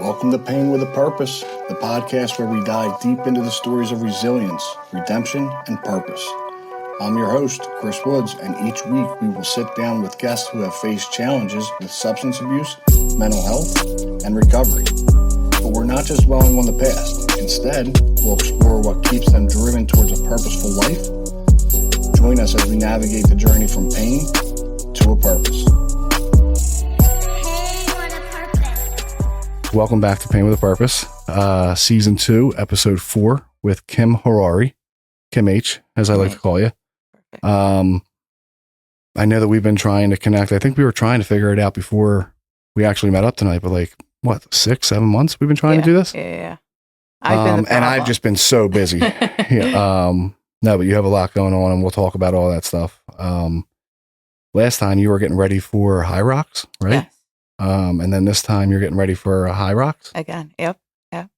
Welcome to Pain with a Purpose, the podcast where we dive deep into the stories of resilience, redemption, and purpose. I'm your host, Chris Woods, and each week we will sit down with guests who have faced challenges with substance abuse, mental health, and recovery. But we're not just dwelling on the past. Instead, we'll explore what keeps them driven towards a purposeful life. Join us as we navigate the journey from pain to a purpose. Welcome back to Pain with a Purpose, Season 2, Episode 4 with Kim Harari, Kim H, as I like to call you. I know that we've been trying to connect. I think we were trying to figure it out before we actually met up tonight, but 6-7 months we've been trying to do this? Yeah. And I've just been so busy. No, but you have a lot going on, and we'll talk about all that stuff. Last time you were getting ready for High Rocks, right? Yes. And then this time you're getting ready for High Rocks again. Yep. So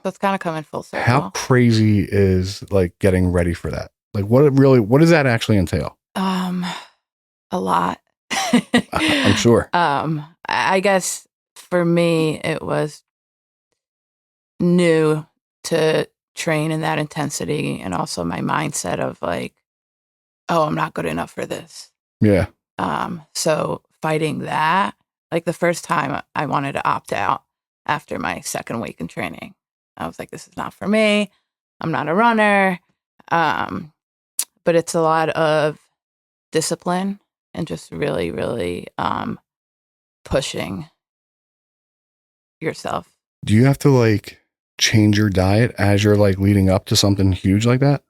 it's kind of coming full circle. How crazy is getting ready for that? What does that actually entail? A lot. I'm sure. I guess for me, it was new to train in that intensity, and also my mindset of I'm not good enough for this. Yeah. So fighting that, the first time I wanted to opt out after my second week in training. I was like, this is not for me. I'm not a runner. But it's a lot of discipline and just really, really pushing yourself. Do you have to change your diet as you're leading up to something huge like that?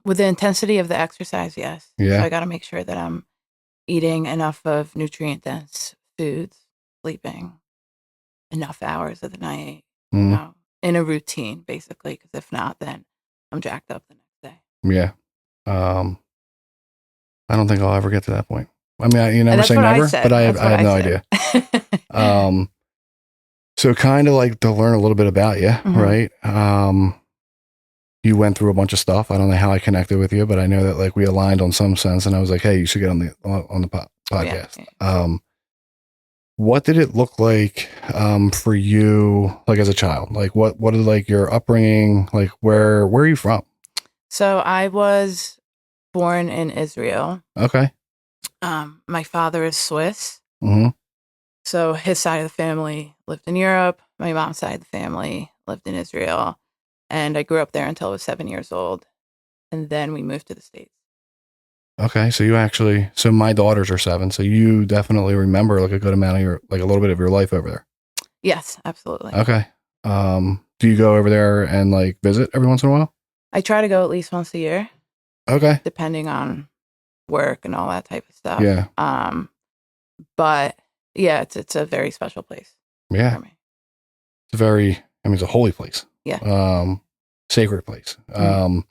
With the intensity of the exercise, yes. Yeah. So I got to make sure that I'm eating enough of nutrient-dense foods, sleeping enough hours of the night, in a routine, basically. Because if not, then I'm jacked up the next day. Yeah. I don't think I'll ever get to that point. I mean, you never say never, but I have no idea. So kind of to learn a little bit about you, right? You went through a bunch of stuff. I don't know how I connected with you, but I know that we aligned on some sense, and I was like, hey, you should get on the podcast. Yeah. What did it look like for you, as a child? What did your upbringing, where are you from? So I was born in Israel. Okay. My father is Swiss. Mm-hmm. So his side of the family lived in Europe. My mom's side of the family lived in Israel. And I grew up there until I was 7 years old. And then we moved to the States. Okay. So my daughters are 7. So you definitely remember a good amount of a little bit of your life over there. Yes, absolutely. Okay. Do you go over there and visit every once in a while? I try to go at least once a year. Okay. Depending on work and all that type of stuff. Yeah. But yeah, it's a very special place. Yeah. For me. It's a holy place. Yeah. Sacred place. All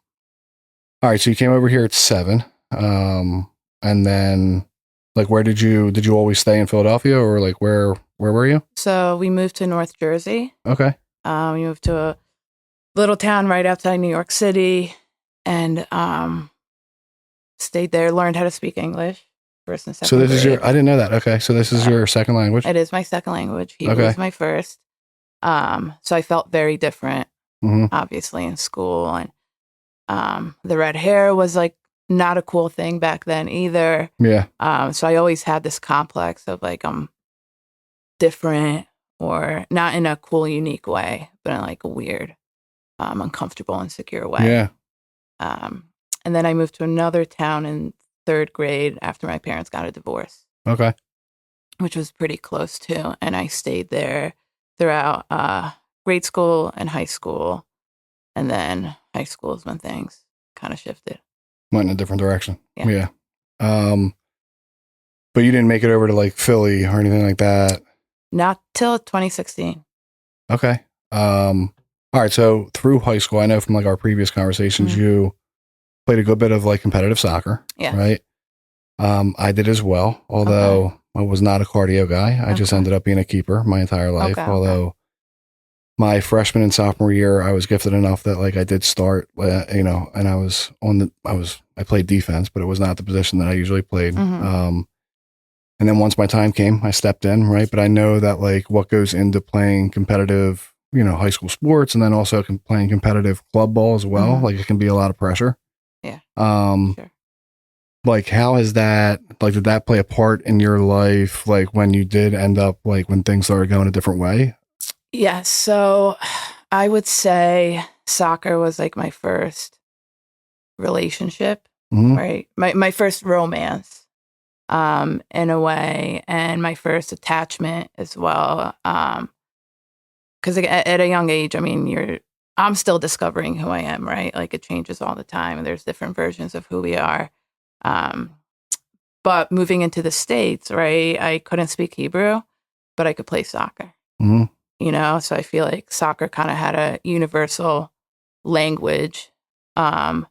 right. So you came over here at 7. And then where did you always stay in Philadelphia, or where were you? So we moved to North Jersey. Okay. We moved to a little town right outside New York City, and stayed there, learned how to speak English first and second. So this is I didn't know that. Okay. So this is your second language? It is my second language. Hebrew was my first. So I felt very different, obviously, in school. And the red hair was not a cool thing back then either. Yeah. So I always had this complex of I'm different, or not in a cool, unique way, but in a weird, uncomfortable, insecure way. Yeah. And then I moved to another town in 3rd grade after my parents got a divorce. Okay. Which was pretty close too. And I stayed there throughout grade school and high school. And then high school is when things kind of shifted. Went in a different direction. Yeah. But you didn't make it over to Philly or anything like that? Not till 2016. Okay. All right. So through high school, I know from our previous conversations, you played a good bit of competitive soccer. Yeah. Right. I did as well, although I was not a cardio guy. I just ended up being a keeper my entire life. Although my freshman and sophomore year, I was gifted enough that I did start, and I played defense, but it was not the position that I usually played. And then once my time came, I stepped in, right? But I know that like what goes into playing competitive, high school sports, and then also playing competitive club ball as well. Mhm. Like it can be a lot of pressure. Yeah. Sure. Like how has that, like, did that play a part in your life? Like when you did end up, like when things started going a different way? Yeah. So I would say soccer was like my first relationship, right? My first romance, in a way, and my first attachment as well. Because at a young age, I mean, I'm still discovering who I am, right? Like it changes all the time, and there's different versions of who we are. Um, but moving into the States, right? I couldn't speak Hebrew, but I could play soccer. So I feel like soccer kind of had a universal language, um,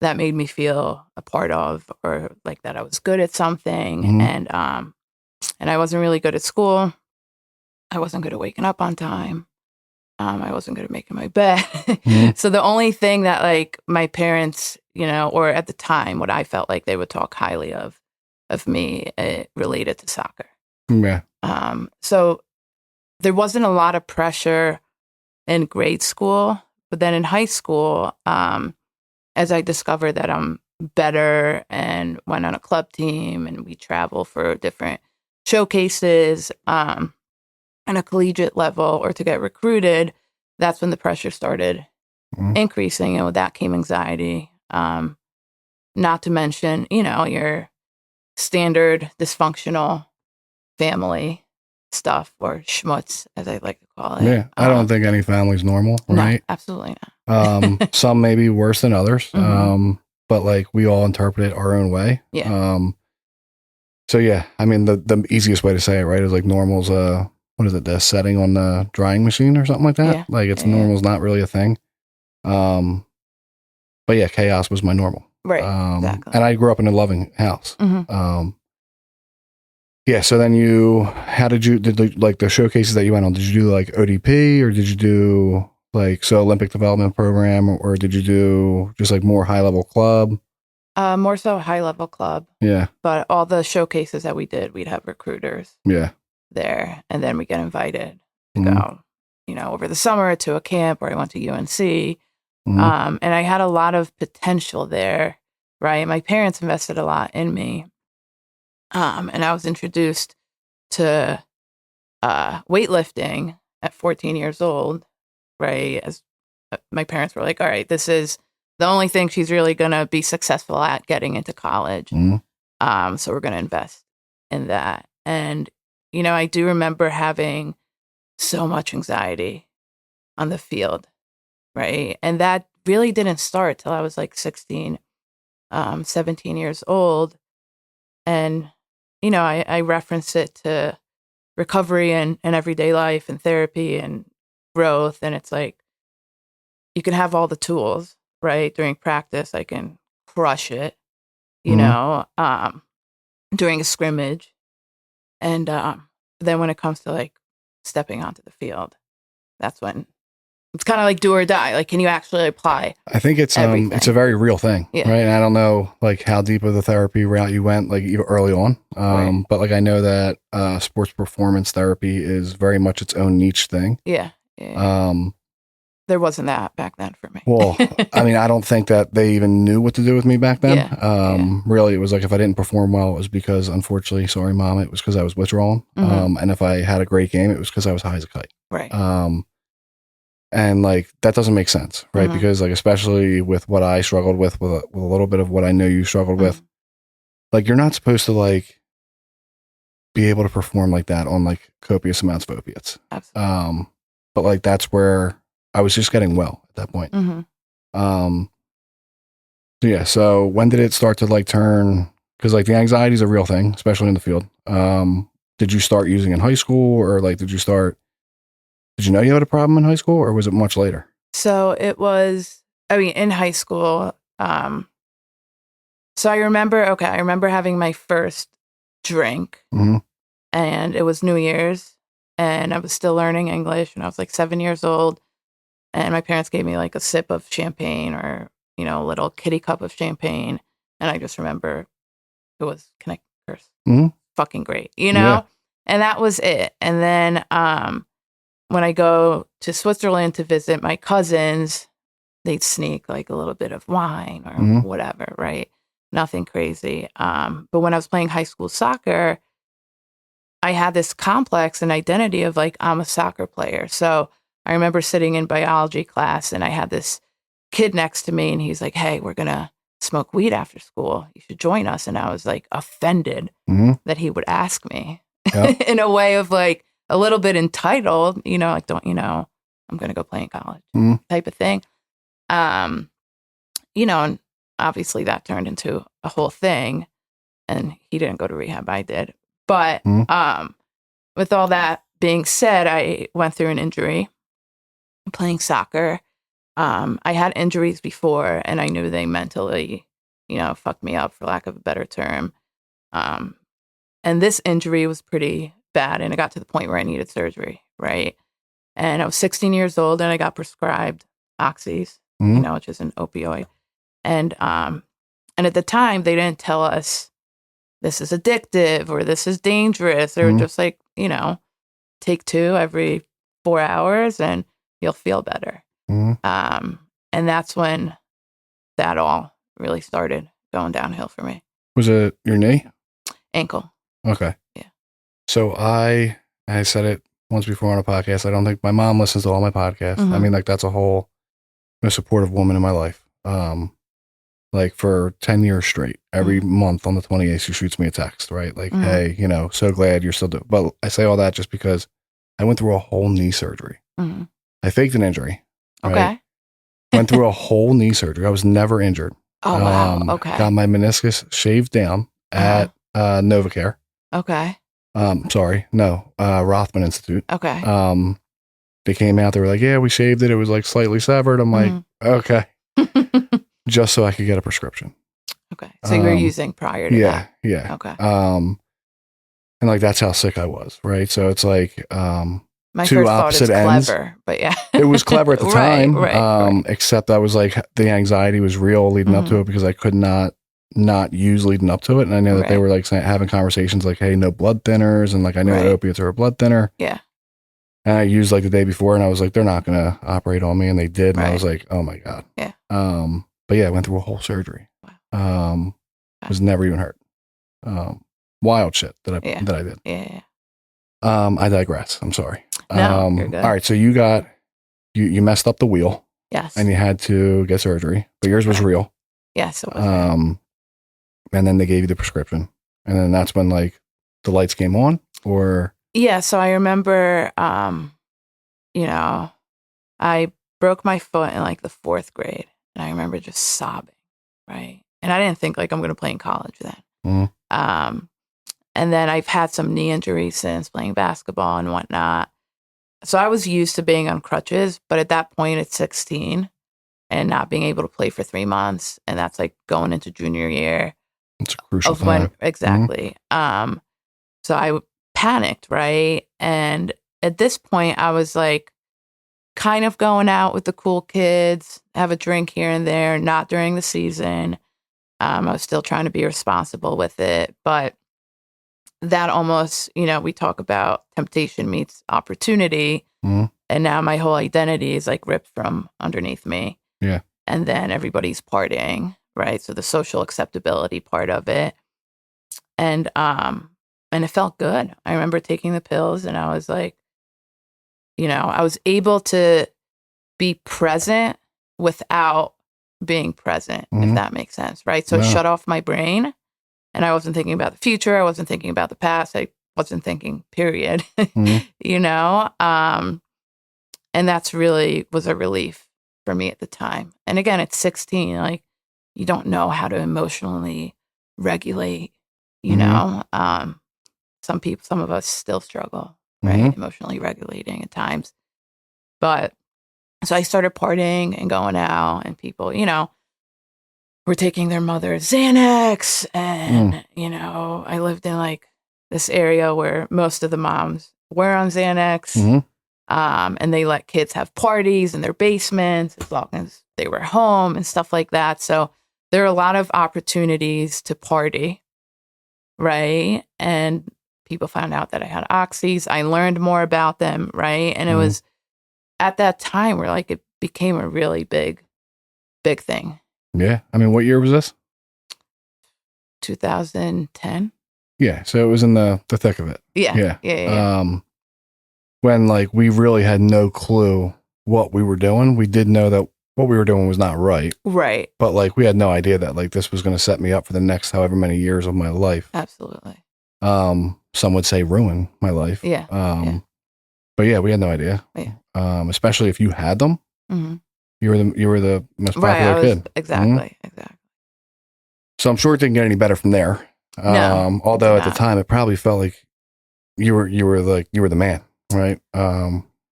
that made me feel a part of, or like that I was good at something. And I wasn't really good at school. I wasn't good at waking up on time. I wasn't good at making my bed. So the only thing that like my parents, or at the time, what I felt like they would talk highly of me, related to soccer. Yeah. So there wasn't a lot of pressure in grade school, but then in high school, as I discovered that I'm better and went on a club team and we travel for different showcases, on a collegiate level or to get recruited, that's when the pressure started increasing. And with that came anxiety. Not to mention, your standard dysfunctional family stuff, or schmutz, as I like to call it. Yeah. I don't think any family's normal, right? No, absolutely not. Some may be worse than others. But like we all interpret it our own way. Yeah. So yeah, I mean the easiest way to say it, right, is like normal's what is it, the setting on the drying machine or something like that? Yeah. Like it's normal's not really a thing. But yeah, chaos was my normal. Right. Exactly. And I grew up in a loving house. Yeah. So then like the showcases that you went on, did you do like ODP, or did you do like, Olympic development program, or did you do just like more high level club? More so high level club. Yeah. But all the showcases that we did, we'd have recruiters. Yeah. There, and then we get invited to go, over the summer to a camp where I went to UNC. And I had a lot of potential there, right? My parents invested a lot in me. And I was introduced to weightlifting at 14 years old, right? As my parents were like, all right, this is the only thing she's really going to be successful at getting into college. So we're going to invest in that. And, I do remember having so much anxiety on the field, right? And that really didn't start till I was like 16, 17 years old. And, I reference it to recovery and everyday life and therapy and growth. And it's like, you can have all the tools, right? During practice, I can crush it, during a scrimmage. And then when it comes to like stepping onto the field, that's when it's kind of like do or die. Like, can you actually apply? I think it's a very real thing, right? And I don't know like how deep of the therapy route you went, like even early on. Right. But like I know that sports performance therapy is very much its own niche thing. Yeah. There wasn't that back then for me. Well, I mean, I don't think that they even knew what to do with me back then. Really, it was like if I didn't perform well, it was because, unfortunately, sorry, Mom, it was because I was withdrawing. And if I had a great game, it was because I was high as a kite. Right. And like that doesn't make sense, right? Because like especially with what I struggled with a little bit of what I know you struggled with, like you're not supposed to like be able to perform like that on like copious amounts of opiates. Absolutely. But like that's where I was just getting well at that point. Yeah. So when did it start to like turn? Because like the anxiety is a real thing, especially in the field. Did you start using in high school, or like did you know you had a problem in high school, or was it much later? So it was, in high school. So I remember having my first drink, and it was New Year's, and I was still learning English, and I was like 7 years old, and my parents gave me like a sip of champagne, or, a little kitty cup of champagne, and I just remember it was, can I curse? fucking great, you know? Yeah. And that was it. And then when I go to Switzerland to visit my cousins, they'd sneak like a little bit of wine or whatever, right? Nothing crazy. But when I was playing high school soccer, I had this complex and identity of like, I'm a soccer player. So I remember sitting in biology class and I had this kid next to me and he's like, hey, we're going to smoke weed after school. You should join us. And I was like offended that he would ask me in a way of like a little bit entitled, you know, like, don't you know, I'm going to go play in college type of thing. You know, and obviously that turned into a whole thing and he didn't go to rehab. I did. But with all that being said, I went through an injury playing soccer. I had injuries before and I knew they mentally, you know, fucked me up for lack of a better term. And this injury was pretty bad and it got to the point where I needed surgery, right? And I was 16 years old and I got prescribed oxys, you know, which is an opioid. And at the time they didn't tell us this is addictive or this is dangerous. They were just like, you know, take 2 every 4 hours and you'll feel better. And that's when that all really started going downhill for me. Was it your knee? Ankle. Okay. Yeah. So I said it once before on a podcast. I don't think my mom listens to all my podcasts. I mean, like that's a whole supportive woman in my life. Like for 10 years straight, every month on the 28th, she shoots me a text, right? Like, hey, you know, so glad you're still doing. But I say all that just because I went through a whole knee surgery. I faked an injury. Right? Okay. Went through a whole knee surgery. I was never injured. Oh, wow. Okay. Got my meniscus shaved down at Novacare. Okay. Rothman Institute. Okay. They came out, they were like, yeah, we shaved it. It was like slightly severed. I'm like, okay. Just so I could get a prescription. Okay. So you were using prior to that? Yeah. Okay. And like, that's how sick I was. Right. So it's like, my two first opposite thought is ends. Clever, but yeah. It was clever at the time. Right. Except I was like, the anxiety was real leading up to it because I could not use leading up to it. And I know that they were like having conversations like, hey, no blood thinners. And like, I know that opiates are a blood thinner. Yeah. And I used like the day before and I was like, they're not going to operate on me. And they did. And I was like, oh my God. Yeah. But yeah, I went through a whole surgery. Wow. Was never even hurt. Wild shit that I did. Yeah. I digress. I'm sorry. No, you're good. All right. So you messed up the wheel. Yes. And you had to get surgery, but yours was real. Yes, it was real. And then they gave you the prescription. And then that's when like the lights came on or. Yeah. So I remember, you know, I broke my foot in like the 4th grade and I remember just sobbing. Right. And I didn't think like I'm going to play in college then. And then I've had some knee injuries since playing basketball and whatnot. So I was used to being on crutches, but at that point at 16 and not being able to play for 3 months. And that's like going into junior year. It's a crucial time. Exactly. So I panicked. Right. And at this point I was like kind of going out with the cool kids, have a drink here and there, not during the season. I was still trying to be responsible with it, but that almost, you know, we talk about temptation meets opportunity. And now my whole identity is like ripped from underneath me. Yeah. And then everybody's partying, right? So the social acceptability part of it. And it felt good. I remember taking the pills and I was like, you know, I was able to be present without being present, if that makes sense, right? So it shut off my brain and I wasn't thinking about the future. I wasn't thinking about the past. I wasn't thinking, period, you know? And that's really was a relief for me at the time. And again, at 16, like you don't know how to emotionally regulate, you know? Some of us still struggle, right? Emotionally regulating at times. But so I started partying and going out and people, you know, were taking their mother's Xanax. And, you know, I lived in like this area where most of the moms were on Xanax. And they let kids have parties in their basements as long as they were home and stuff like that. So there are a lot of opportunities to party, right? And people found out that I had oxys. I learned more about them, right? And it was at that time where like it became a really big thing. Yeah. I mean, what year was this? 2010. Yeah. So it was in the thick of it. Yeah. When like we really had no clue what we were doing. We did know that what we were doing was not right. Right. But like we had no idea that like this was going to set me up for the next however many years of my life. Absolutely. Some would say ruin my life. Yeah. But yeah, we had no idea. Yeah. Especially if you had them. Mm-hmm. You were the most popular kid. Exactly. So I'm sure it didn't get any better from there. No, Although at the time it probably felt like you were the man, right?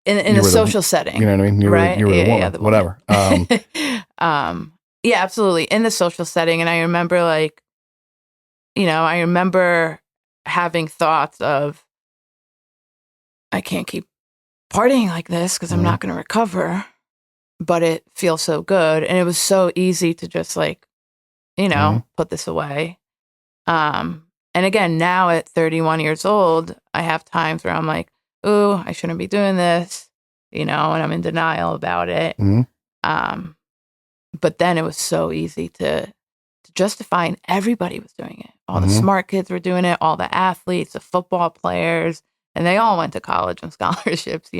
In a social setting. You know what I mean? You were the woman, the whatever. Yeah, absolutely. In the social setting. And I remember like, I remember having thoughts of, I can't keep partying like this because I'm not going to recover, but it feels so good. And it was so easy to just like, put this away. And again, now at 31 years old, I have times where I'm like, ooh, I shouldn't be doing this, and I'm in denial about it. But then it was so easy to justify, and everybody was doing it. All the smart kids were doing it, all the athletes, the football players, and they all went to college on scholarships,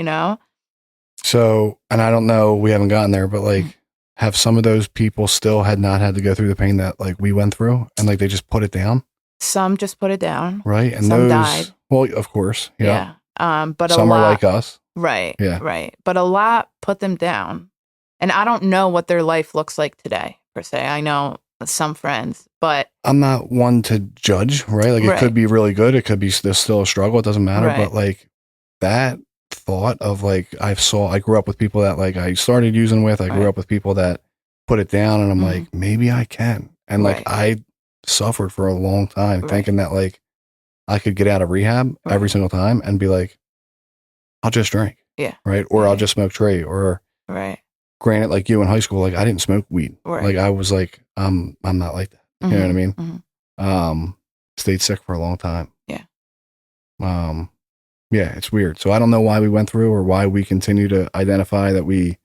So, and I don't know, we haven't gotten there, but like, have some of those people still had not had to go through the pain that like we went through, and like they just put it down? Some just put it down. Right. And some those died. Well, of course. Yeah. But some a lot are like us. Right. Yeah. Right. But a lot put them down. And I don't know what their life looks like today, per se. I know some friends, but I'm not one to judge, right? Like it could be really good. It could be there's still a struggle. It doesn't matter. But like that thought of like, I grew up with people that like I started using with, I grew up with people that put it down, and I'm like, maybe I can. And like, I suffered for a long time thinking that like I could get out of rehab every single time and be like, I'll just drink. Yeah. Right. Or I'll just smoke tree, or granted, like you in high school, like I didn't smoke weed. Like I was like, I'm not like that. You know what I mean? Stayed sick for a long time. Yeah. Yeah, it's weird. So I don't know why we went through or why we continue to identify that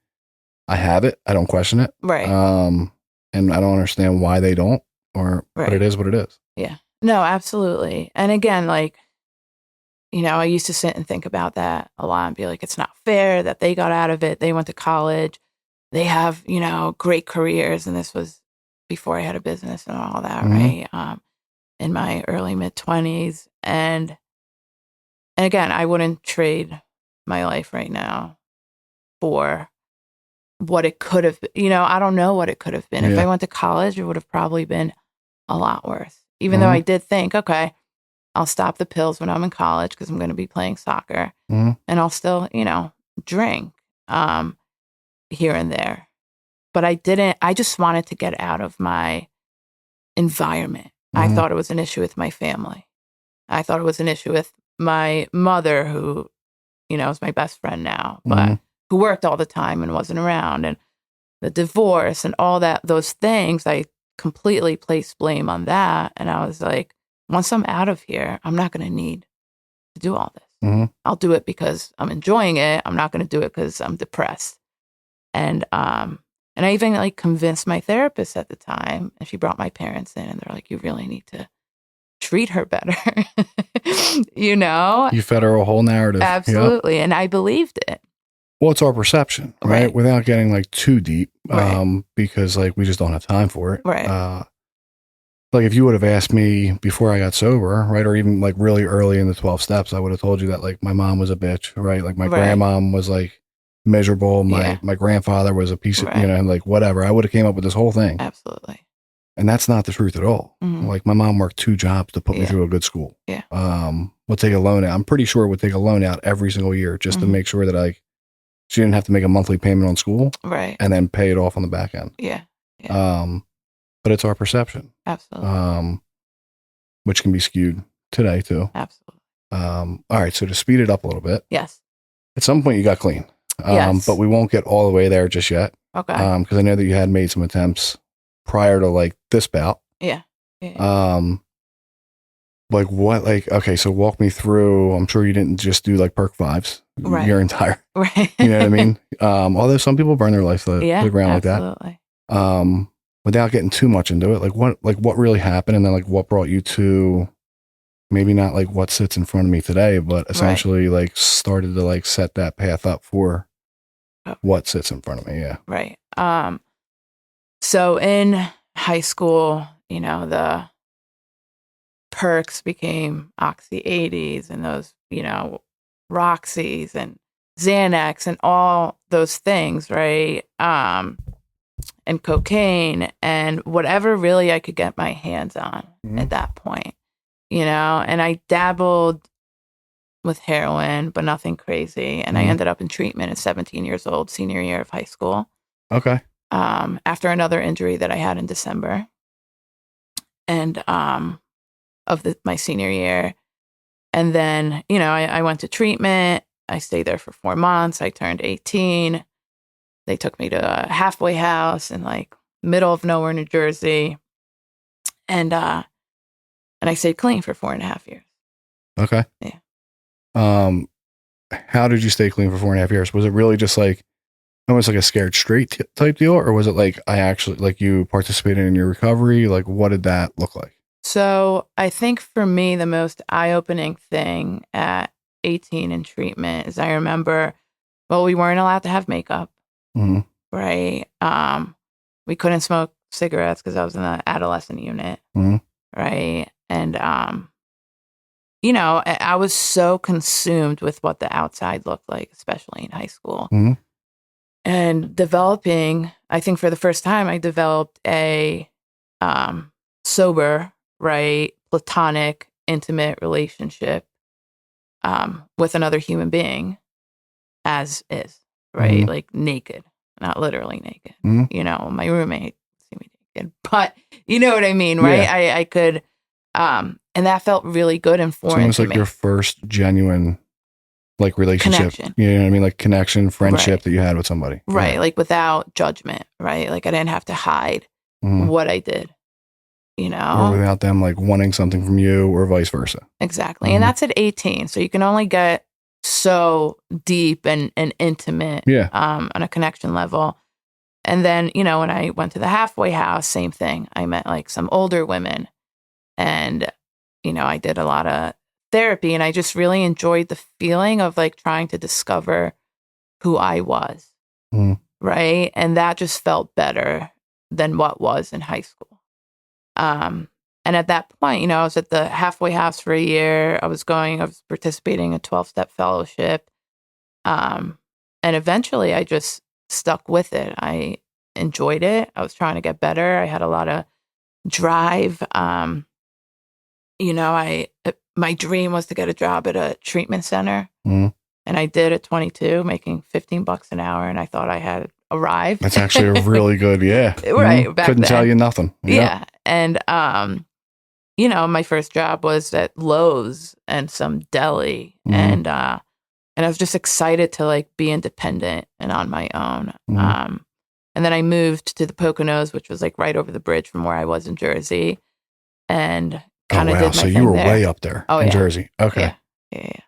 I have it. I don't question it. Right. And I don't understand why they don't, but it is what it is. Yeah. No, absolutely. And again, like, I used to sit and think about that a lot and be like, it's not fair that they got out of it. They went to college. They have, great careers. And this was before I had a business and all that, right? In my early mid-20s. And again, I wouldn't trade my life right now for what it could have been. I don't know what it could have been. If I went to college, it would have probably been a lot worse. Even though I did think, okay, I'll stop the pills when I'm in college because I'm going to be playing soccer, and I'll still, drink here and there. But I just wanted to get out of my environment. I thought it was an issue with my family. I thought it was an issue with my mother, who, is my best friend now, but who worked all the time and wasn't around, and the divorce and all those things. I completely placed blame on that. And I was like, once I'm out of here, I'm not going to need to do all this. I'll do it because I'm enjoying it. I'm not going to do it because I'm depressed. And I even like convinced my therapist at the time, and she brought my parents in, and they're like, you really need to treat her better. You fed her a whole narrative. Absolutely. Yep. And I believed it. Well, it's our perception, right? Without getting like too deep, because like we just don't have time for it. Right. Like if you would have asked me before I got sober, right, or even like really early in the 12 steps, I would have told you that like my mom was a bitch, right? Like my grandmom was like miserable. My grandfather was a piece of, and like whatever. I would have came up with this whole thing. Absolutely. And that's not the truth at all. Like my mom worked 2 jobs to put me through a good school. Yeah. We'll take a loan out. I'm pretty sure we'll take a loan out every single year just to make sure that she didn't have to make a monthly payment on school. Right. And then pay it off on the back end. Yeah. But it's our perception. Absolutely. Which can be skewed today too. Absolutely. All right. So to speed it up a little bit. Yes. At some point you got clean. Yes. But we won't get all the way there just yet. Okay. Because I know that you had made some attempts prior to like this bout. Yeah. What like what, like, okay, so walk me through. I'm sure you didn't just do like perk fives your entire, you know what I mean? Although some people burn their life to the ground absolutely. like that. Without getting too much into it, like what really happened, and then like what brought you to maybe not like what sits in front of me today, but essentially like started to like set that path up for what sits in front of me. Yeah. Right. So in high school, you know, the perks became Oxy 80s and those, you know, Roxys and Xanax and all those things, right? And cocaine and whatever really I could get my hands on at that point, you know, and I dabbled with heroin, but nothing crazy. And I ended up in treatment at 17 years old, senior year of high school. Okay. After another injury that I had in December and of my senior year. And then, you know, I went to treatment. I stayed there for 4 months. I turned 18. They took me to a halfway house in like middle of nowhere, New Jersey. And I stayed clean for 4.5 years. Okay. Yeah. How did you stay clean for 4.5 years? Was it really just like almost like a scared straight type deal? Or was it like I actually, like you participated in your recovery? Like what did that look like? So I think for me, the most eye-opening thing at 18 in treatment is I remember, well, we weren't allowed to have makeup, right? We couldn't smoke cigarettes because I was in the adolescent unit, right? And, you know, I was so consumed with what the outside looked like, especially in high school. And developing, I think for the first time, I developed a sober, right, platonic, intimate relationship with another human being as is, right? Like naked, not literally naked. You know, my roommate see me naked, but you know what I mean, right? Yeah. I could, and that felt really good and foreign. It's almost like your first genuine like relationship, connection. You know what I mean? Like connection, friendship that you had with somebody. Right. Like without judgment, right? Like I didn't have to hide what I did, you know? Or without them like wanting something from you or vice versa. Exactly. And that's at 18. So you can only get so deep and intimate on a connection level. And then, you know, when I went to the halfway house, same thing. I met like some older women and, you know, I did a lot of therapy and I just really enjoyed the feeling of like trying to discover who I was. Right. And that just felt better than what was in high school. And at that point, you know, I was at the halfway house for a year. I was participating in a 12-step fellowship. And eventually I just stuck with it. I enjoyed it. I was trying to get better. I had a lot of drive. You know, my dream was to get a job at a treatment center. And I did at 22, making $15 an hour. And I thought I had arrived. That's actually a really good, right. Couldn't tell you nothing. Yeah. And, you know, my first job was at Lowe's and some deli. And I was just excited to like be independent and on my own. And then I moved to the Poconos, which was like right over the bridge from where I was in Jersey. And kind of did my thing. So you were way up there in Jersey. Okay. Yeah.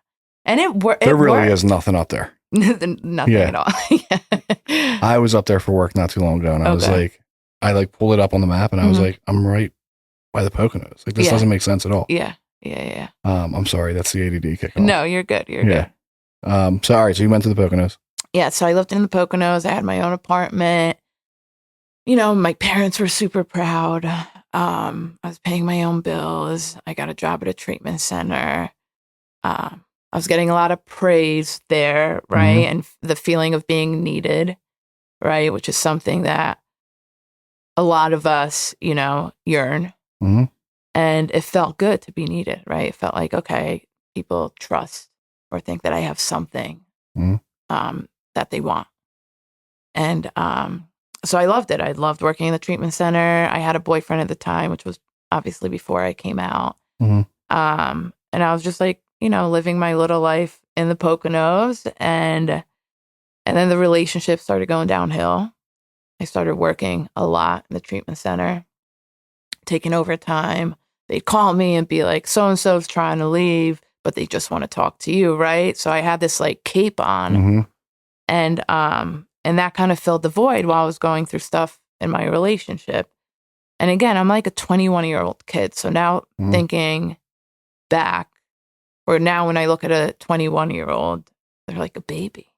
And it worked. There really is nothing up there. Nothing at all. I was up there for work not too long ago, and I was like, I like pulled it up on the map, and I was like, I'm right by the Poconos. Like this doesn't make sense at all. Yeah. I'm sorry, that's the ADD kicking off. No, you're good. You're good. So all right, so you went to the Poconos. Yeah. So I lived in the Poconos. I had my own apartment. You know, my parents were super proud. I was paying my own bills. I got a job at a treatment center. I was getting a lot of praise there, right? And the feeling of being needed, right? Which is something that a lot of us, you know, yearn. And it felt good to be needed, right? It felt like, okay, people trust or think that I have something that they want. And so I loved it. I loved working in the treatment center. I had a boyfriend at the time, which was obviously before I came out. And I was just like, you know, living my little life in the Poconos. And then the relationship started going downhill. I started working a lot in the treatment center, taking overtime, they'd call me and be like, so-and-so's trying to leave, but they just want to talk to you, right? So I had this like cape on, and that kind of filled the void while I was going through stuff in my relationship. And again, I'm like a 21-year-old kid. So now thinking back, or now when I look at a 21-year-old, they're like a baby,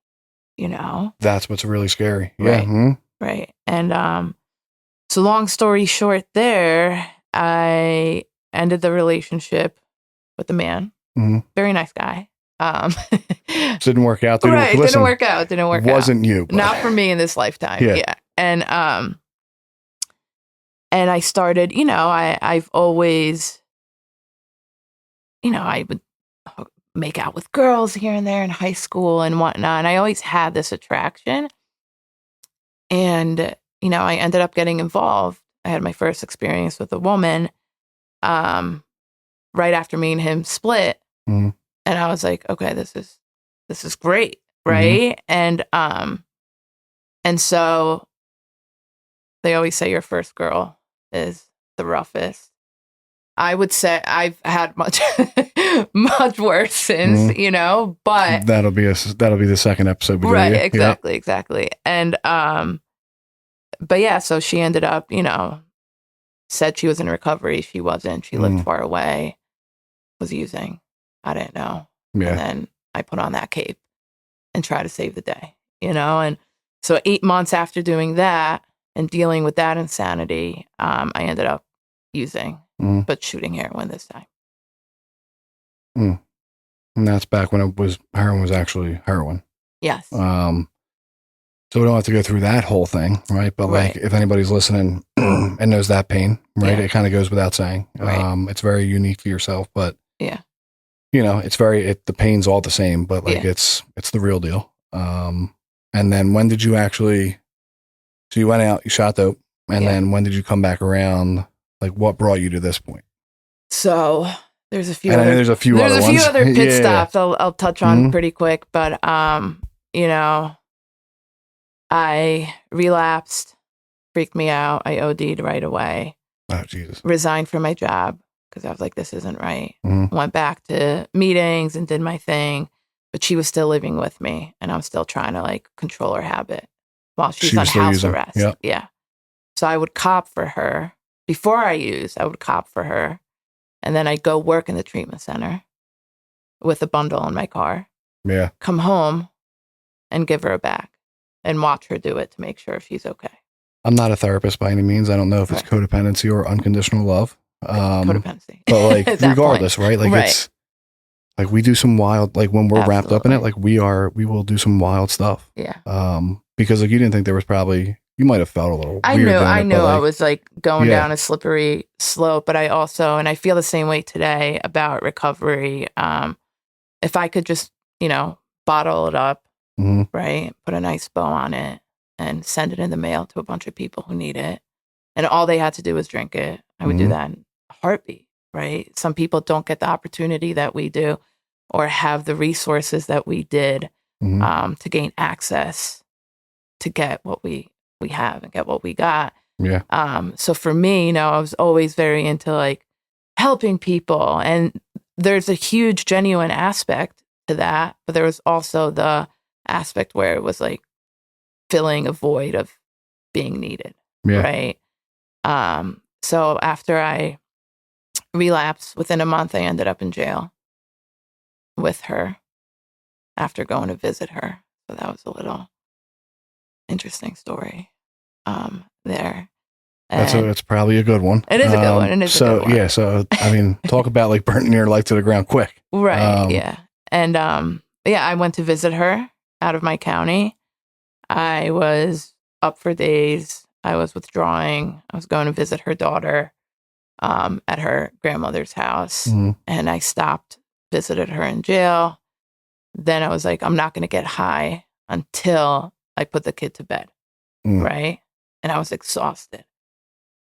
That's what's really scary. Right. Yeah. Right. And so long story short there, I ended the relationship with the man. Very nice guy. Didn't work out. Didn't work out. Wasn't you. But. Not for me in this lifetime. Yeah. And I started, I've always, I would make out with girls here and there in high school and whatnot. And I always had this attraction. And, I ended up getting involved. I had my first experience with a woman right after me and him split. And I was like, okay, this is great. Right. And so they always say your first girl is the roughest. I would say I've had much worse since, but that'll be the second episode. Right. Exactly. And, but yeah, so she ended up, said she was in recovery. She wasn't. She lived far away, was using. I didn't know. Yeah. And then I put on that cape and try to save the day, And so 8 months after doing that and dealing with that insanity, I ended up using, but shooting heroin this time. And that's back when heroin was actually heroin. Yes. So we don't have to go through that whole thing, right? But like, if anybody's listening and knows that pain, right? It kind of goes without saying. It's very unique to yourself, but it's the pain's all the same, but like it's the real deal. And then when did you actually? So you went out, you shot dope, and then when did you come back around? Like, what brought you to this point? So there's a few. And I know there's a few other pit stops I'll touch on pretty quick, but I relapsed, freaked me out. I OD'd right away. Oh, Jesus. Resigned from my job because I was like, this isn't right. Went back to meetings and did my thing, but she was still living with me, and I'm still trying to like control her habit while she's on house arrest. Yep. Yeah. So I would cop for her. Before I used, I would cop for her, and then I'd go work in the treatment center with a bundle in my car. Yeah. Come home and give her a bag and watch her do it to make sure she's okay. I'm not a therapist by any means. I don't know if it's codependency or unconditional love. Codependency. But like, regardless, right? Like it's like we do some wild, like when we're wrapped up in it, like we will do some wild stuff. Yeah. Because like you didn't think there was probably, you might have felt a little weird. I knew I was like going down a slippery slope, but I also, and I feel the same way today about recovery. If I could just, bottle it up, right? Put a nice bow on it and send it in the mail to a bunch of people who need it. And all they had to do was drink it. I would do that in a heartbeat, right? Some people don't get the opportunity that we do or have the resources that we did to gain access to get what we have and get what we got. Yeah. So for me, I was always very into like helping people. And there's a huge genuine aspect to that, but there was also the aspect where it was like filling a void of being needed. Yeah. Right. So after I relapsed, within a month, I ended up in jail with her after going to visit her. So that was a little interesting story there. That's probably a good one. It is a good one. Yeah. So, I mean, talk about like burning your life to the ground quick. Right. Yeah. And I went to visit her out of my county. I was up for days. I was withdrawing. I was going to visit her daughter at her grandmother's house. And I stopped, visited her in jail. Then I was like, I'm not going to get high until I put the kid to bed. Right. And I was exhausted.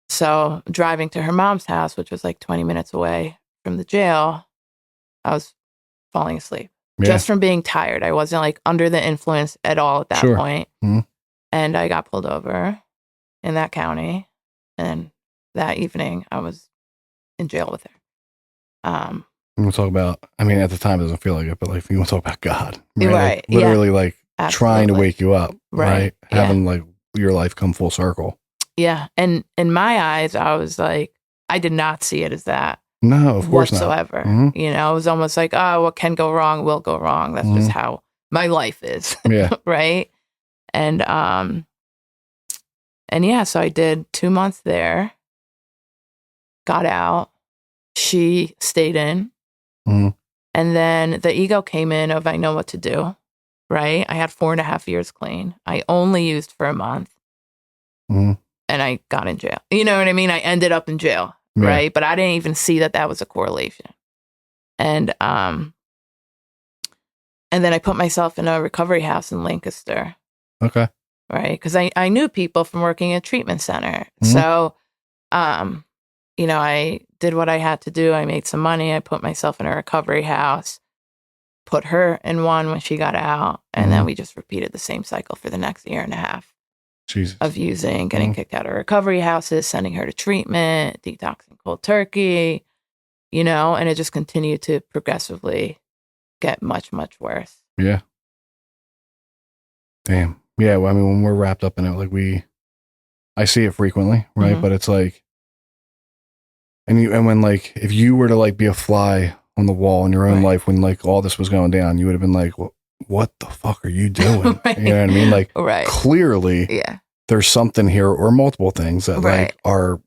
So driving to her mom's house, which was like 20 minutes away from the jail, I was falling asleep just from being tired. I wasn't like under the influence at all at that point. And I got pulled over in that county. And that evening I was in jail with her. We'll talk about, I mean, at the time it doesn't feel like it, but like, if you want to talk about God, right? Right. Like, literally like Absolutely. trying to wake you up, right? Yeah. Having like your life come full circle. Yeah. And in my eyes, I was like, I did not see it as that. No, of course whatsoever. not. Mm-hmm. You know, it was almost like, oh, what can go wrong will go wrong. That's just how my life is. Yeah. Right. And yeah, so I did 2 months there, got out. She stayed in. And then the ego came in of, I know what to do. Right. I had 4.5 years clean. I only used for a month. And I got in jail. You know what I mean? I ended up in jail. Yeah. Right. But I didn't even see that was a correlation. And then I put myself in a recovery house in Lancaster. Okay. Right. Because I knew people from working at a treatment center. So, you know, I did what I had to do. I made some money. I put myself in a recovery house, put her in one when she got out. And then we just repeated the same cycle for the next 1.5 years. Jesus. Of using, getting kicked out of recovery houses, sending her to treatment, detoxing cold turkey, you know, and it just continued to progressively get much, much worse. Yeah. Damn. Yeah. Well, I mean, when we're wrapped up in it, like I see it frequently, right? But it's like, and when like, if you were to like be a fly on the wall in your own life, when like all this was going down, you would have been like, well, what the fuck are you doing? You know what I mean? Like, clearly, there's something here, or multiple things that like are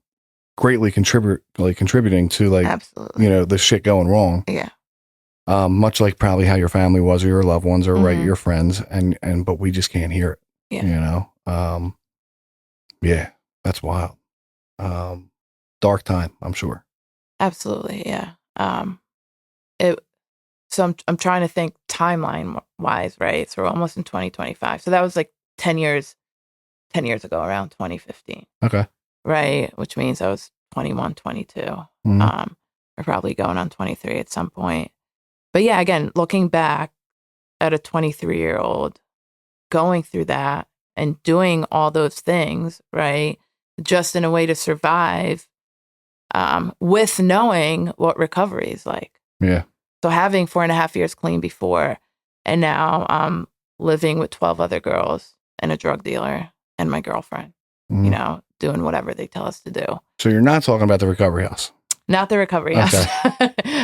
greatly contributing to like, absolutely, you know, the shit going wrong. Yeah. Much like probably how your family was, or your loved ones, or your friends, but we just can't hear it. Yeah. You know? Yeah, that's wild. Dark time, I'm sure. Absolutely. Yeah. So I'm trying to think timeline wise, right? So we're almost in 2025. So that was like 10 years ago, around 2015. Okay. Right. Which means I was 21, 22. We're probably going on 23 at some point. But yeah, again, looking back at a 23-year-old going through that and doing all those things, right? Just in a way to survive, with knowing what recovery is like. Yeah. So having 4.5 years clean before, and now living with 12 other girls and a drug dealer and my girlfriend, you know, doing whatever they tell us to do. So you're not talking about the recovery house? Not the recovery house,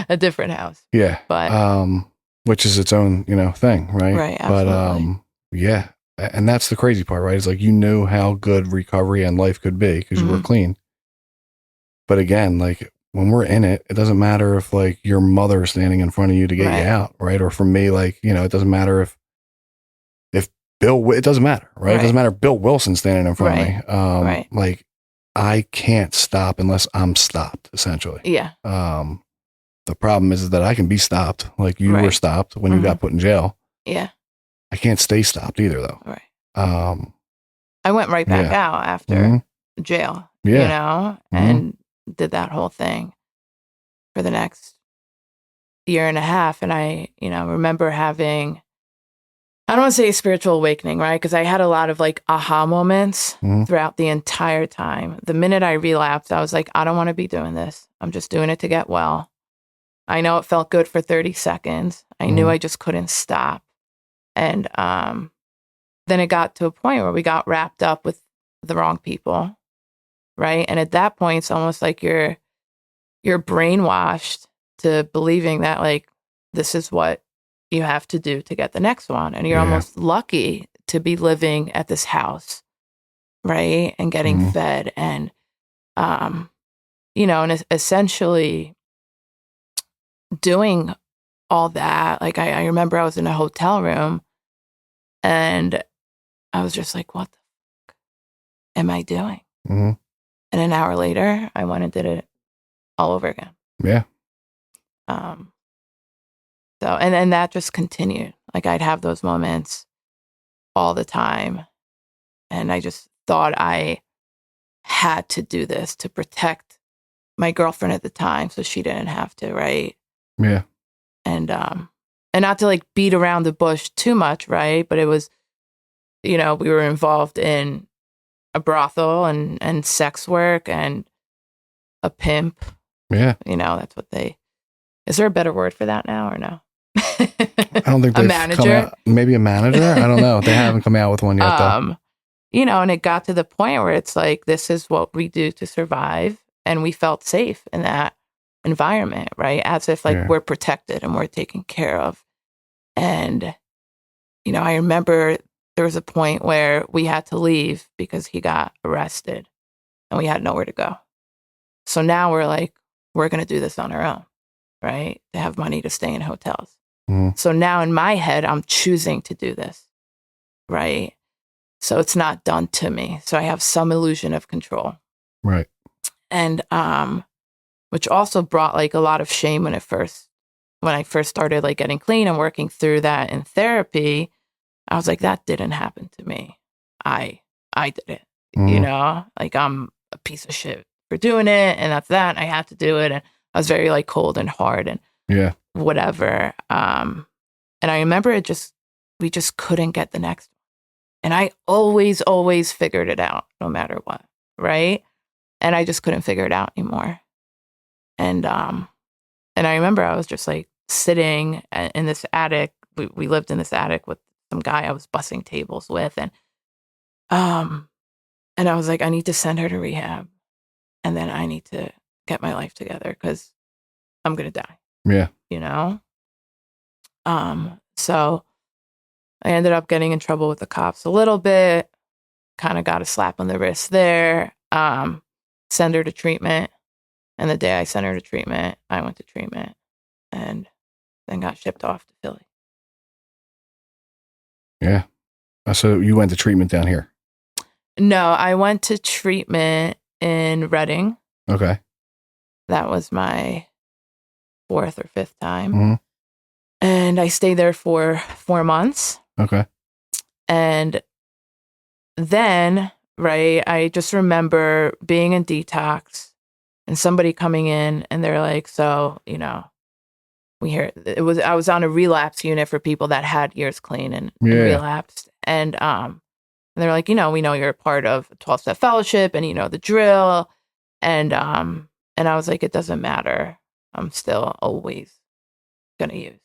a different house. Yeah. But which is its own, you know, thing, right? Right. Absolutely. But yeah. And that's the crazy part, right? It's like, you knew how good recovery and life could be because you were clean. But again, like, when we're in it, it doesn't matter if like your mother is standing in front of you to get you out, right? Or for me, like, you know, it doesn't matter if it doesn't matter, right? It doesn't matter if Bill Wilson's standing in front of me. Like, I can't stop unless I'm stopped, essentially. Yeah. The problem is that I can be stopped, like you were stopped when you got put in jail. Yeah. I can't stay stopped either, though. Right. I went right back out after jail, you know, and did that whole thing for the next 1.5 years. And I, you know, remember having, I don't want to say a spiritual awakening, right? Because I had a lot of like aha moments throughout the entire time. The minute I relapsed, I was like, I don't want to be doing this. I'm just doing it to get well. I know it felt good for 30 seconds. I knew I just couldn't stop. And then it got to a point where we got wrapped up with the wrong people. Right. And at that point, it's almost like you're brainwashed to believing that like this is what you have to do to get the next one. And you're almost lucky to be living at this house. Right. And getting fed. And, you know, and essentially doing all that. Like I remember I was in a hotel room and I was just like, what the fuck am I doing? And an hour later, I went and did it all over again. Yeah. So, and that just continued. Like I'd have those moments all the time. And I just thought I had to do this to protect my girlfriend at the time so she didn't have to, right? Yeah. And not to like beat around the bush too much, right? But it was, you know, we were involved in a brothel and sex work and a pimp. Yeah. You know, that's what they Is there a better word for that now or no? I don't think they've a manager. Come out, maybe a manager. I don't know. They haven't come out with one yet, though. You know, and it got to the point where it's like, this is what we do to survive. And we felt safe in that environment, right? As if like we're protected and we're taken care of. And, you know, I remember there was a point where we had to leave because he got arrested and we had nowhere to go. So now we're like, we're going to do this on our own, right? To have money to stay in hotels. So now in my head, I'm choosing to do this, right? So it's not done to me. So I have some illusion of control. Right. And which also brought like a lot of shame when I first started like getting clean and working through that in therapy. I was like, that didn't happen to me. I did it. You know, like I'm a piece of shit for doing it, and that's that. I had to do it, and I was very like cold and hard and whatever. And I remember we just couldn't get the next one. And I always figured it out, no matter what, right? And I just couldn't figure it out anymore. And I remember I was just like sitting in this attic. We lived in this attic with some guy I was bussing tables with, and I was like, I need to send her to rehab, and then I need to get my life together because I'm gonna die. Yeah, you know. So I ended up getting in trouble with the cops a little bit. Kind of got a slap on the wrist there. Send her to treatment, and the day I sent her to treatment, I went to treatment, and then got shipped off to Philly. Yeah. So you went to treatment down here? No, I went to treatment in Reading. Okay. That was my 4th or 5th time. And I stayed there for 4 months. Okay. And then, right, I just remember being in detox and somebody coming in and they're like, so, you know, I was on a relapse unit for people that had years clean and relapsed. And they're like, you know, we know you're a part of a 12-step fellowship and you know the drill. And I was like, it doesn't matter. I'm still always gonna use.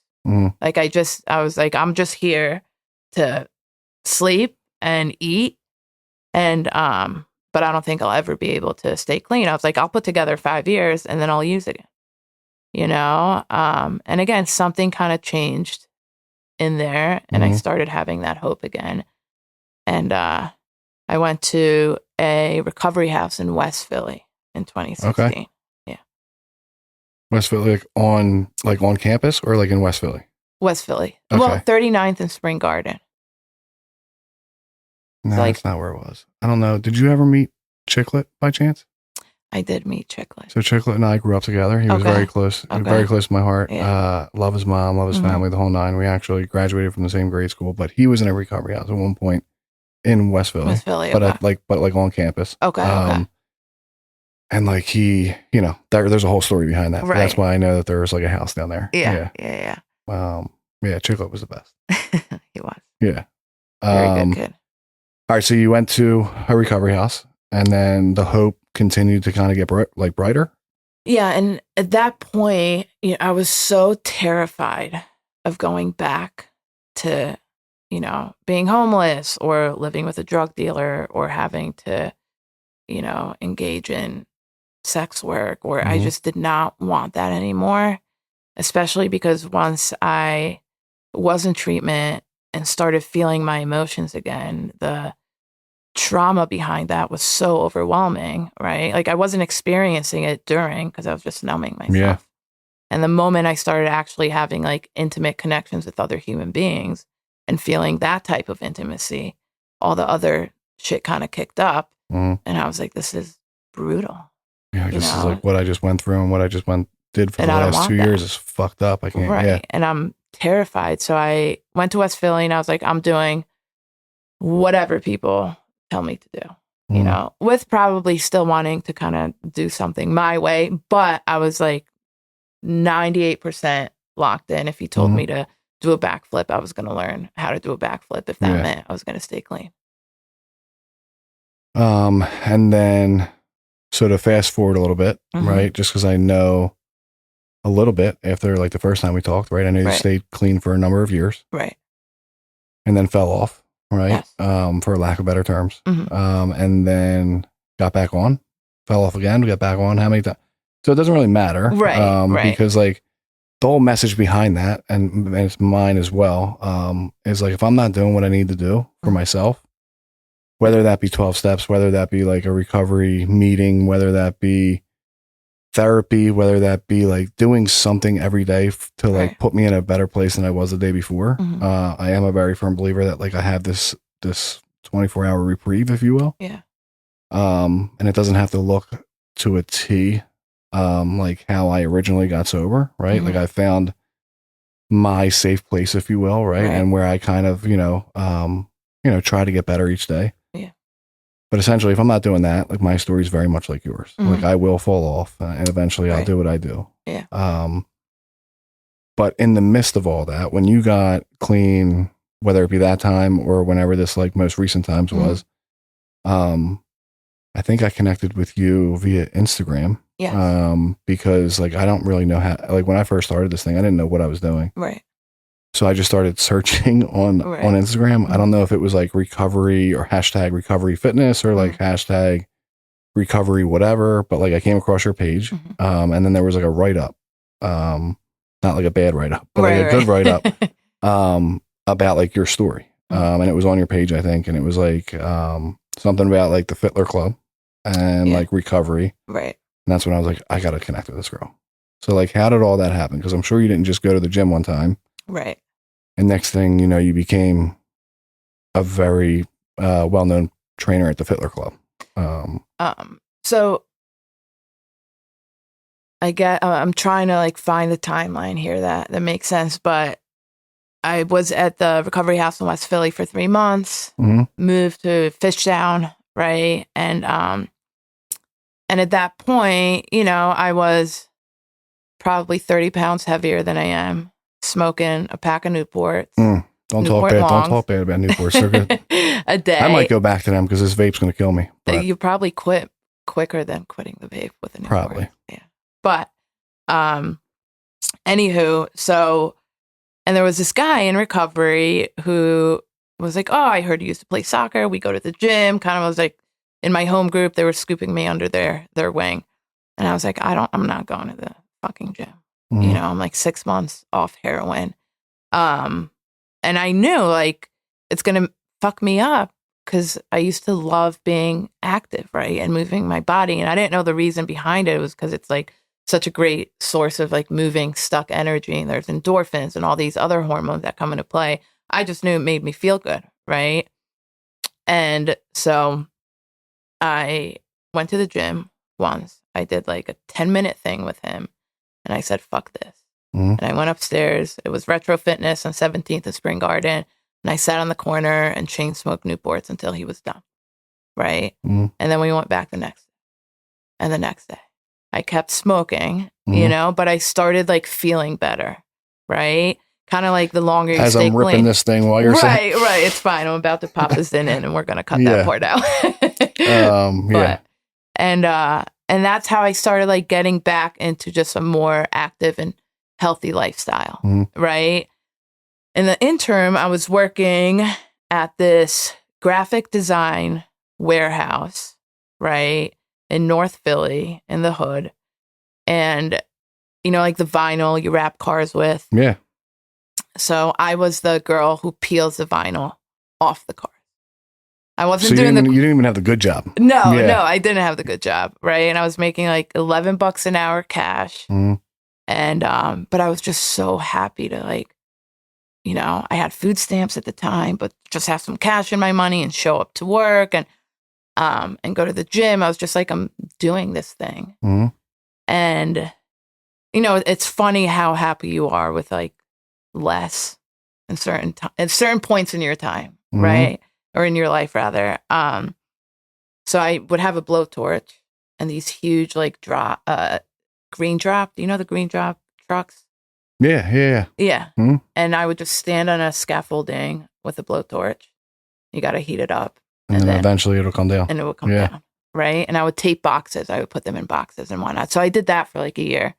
Like I was like, I'm just here to sleep and eat, and but I don't think I'll ever be able to stay clean. I was like, I'll put together 5 years and then I'll use again. You know, and again, something kind of changed in there, and I started having that hope again. And I went to a recovery house in West Philly in 2016. Okay. Yeah. West Philly, like on campus or like in West Philly? West Philly. Okay. Well, 39th and Spring Garden. No, that's not where it was. I don't know. Did you ever meet Chicklet by chance? I did meet Chicklet. So Chicklet and I grew up together. He was very close. He was very close to my heart. Yeah. Love his mom, love his family, the whole nine. We actually graduated from the same grade school, but he was in a recovery house at one point in West Philly. West Philly, but like on campus. Okay. And like he, you know, there's a whole story behind that. Right. That's why I know that there was like a house down there. Yeah. Yeah, Chicklet was the best. He was. Yeah. Very good kid. All right, so you went to a recovery house, and then the hope continued to kind of get brighter. Yeah, and at that point, you know, I was so terrified of going back to, you know, being homeless or living with a drug dealer or having to, you know, engage in sex work, or I just did not want that anymore, especially because once I was in treatment and started feeling my emotions again, the trauma behind that was so overwhelming, right? Like I wasn't experiencing it during because I was just numbing myself. Yeah. And the moment I started actually having like intimate connections with other human beings and feeling that type of intimacy, all the other shit kind of kicked up. And I was like, this is brutal. Yeah, this is like what I just went through and what I just did for the last 2 years is fucked up. I can't. Right. Yeah. And I'm terrified. So I went to West Philly and I was like, I'm doing whatever people tell me to do, you know, with probably still wanting to kind of do something my way. But I was like 98% locked in. If he told me to do a backflip, I was going to learn how to do a backflip if that meant I was going to stay clean. And then, so to fast forward a little bit, right? Just because I know a little bit after like the first time we talked, right? I know you stayed clean for a number of years. Right. And then fell off, right? Yes. For lack of better terms. Mm-hmm. And then got back on, fell off again, got back on. How many times? So it doesn't really matter. Right. Because like the whole message behind that, and it's mine as well, is like, if I'm not doing what I need to do for myself, whether that be 12 steps, whether that be like a recovery meeting, whether that be therapy, whether that be like doing something every day to like put me in a better place than I was the day before. Mm-hmm. I am a very firm believer that like I have this 24-hour reprieve, if you will. Yeah. And it doesn't have to look to a T, like how I originally got sober, right? Mm-hmm. Like I found my safe place, if you will, right? And where I kind of, try to get better each day. Yeah. But essentially, if I'm not doing that, like my story is very much like yours. Mm-hmm. Like I will fall off, and eventually I'll do what I do. Yeah. But in the midst of all that, when you got clean, whether it be that time or whenever this like most recent times was, I think I connected with you via Instagram. Yes. Because like I don't really know how. Like when I first started this thing, I didn't know what I was doing. Right. So I just started searching on Instagram. I don't know if it was like recovery or hashtag recovery fitness or like hashtag recovery whatever, but like I came across your page, and then there was like a write-up, not like a bad write-up, but like a good write-up, about like your story, and it was on your page, I think, and it was like something about like the Fitler Club and like recovery, right? And that's when I was like, I gotta connect with this girl. So like, how did all that happen? Because I'm sure you didn't just go to the gym one time. Right. And next thing you know, you became a very well-known trainer at the Fitler Club. So I'm trying to like find the timeline here that makes sense, but I was at the recovery house in West Philly for 3 months, moved to Fishtown, right? And at that point, I was probably 30 pounds heavier than I am, smoking a pack of Newports. Don't talk bad about Newports. They're good. A day. I might go back to them because this vape's going to kill me. But. You probably quit quicker than quitting the vape with a Newport. Probably. Yeah. But, anywho, so, and there was this guy in recovery who was like, oh, I heard you used to play soccer. We go to the gym. Kind of was like, in my home group, they were scooping me under their wing. And I was like, I'm not going to the fucking gym. I'm like 6 months off heroin. And I knew like it's going to fuck me up because I used to love being active, right? And moving my body. And I didn't know the reason behind it. It was because it's like such a great source of like moving stuck energy. And there's endorphins and all these other hormones that come into play. I just knew it made me feel good, right? And so I went to the gym once. I did like a 10-minute thing with him. And I said, fuck this. And I went upstairs. It was Retro Fitness on 17th and Spring Garden. And I sat on the corner and chain smoked Newports until he was done. Right. And then we went back the next day and the next day. I kept smoking, but I started like feeling better. Right. Kind of like the longer you as stay I'm ripping clean. This thing while you're saying. Right. It's fine. I'm about to pop this in and we're going to cut that part out. Yeah. And that's how I started like getting back into just a more active and healthy lifestyle, right? In the interim, I was working at this graphic design warehouse, right, in North Philly, in the hood. And, like the vinyl you wrap cars with. Yeah. So I was the girl who peels the vinyl off the car. I wasn't you doing didn't even have the good job. No, I didn't have the good job, right? And I was making like $11 an hour cash. And, but I was just so happy to like, I had food stamps at the time, but just have some cash in my money and show up to work and go to the gym. I was just like, I'm doing this thing. And, it's funny how happy you are with like less in certain points in your time, right? Or in your life rather. So I would have a blowtorch and these huge like green drop. Do you know the green drop trucks? Yeah. And I would just stand on a scaffolding with a blowtorch. You got to heat it up. And then eventually it'll come down. And it would come down. Right. And I would tape boxes. I would put them in boxes and whatnot. So I did that for like a year.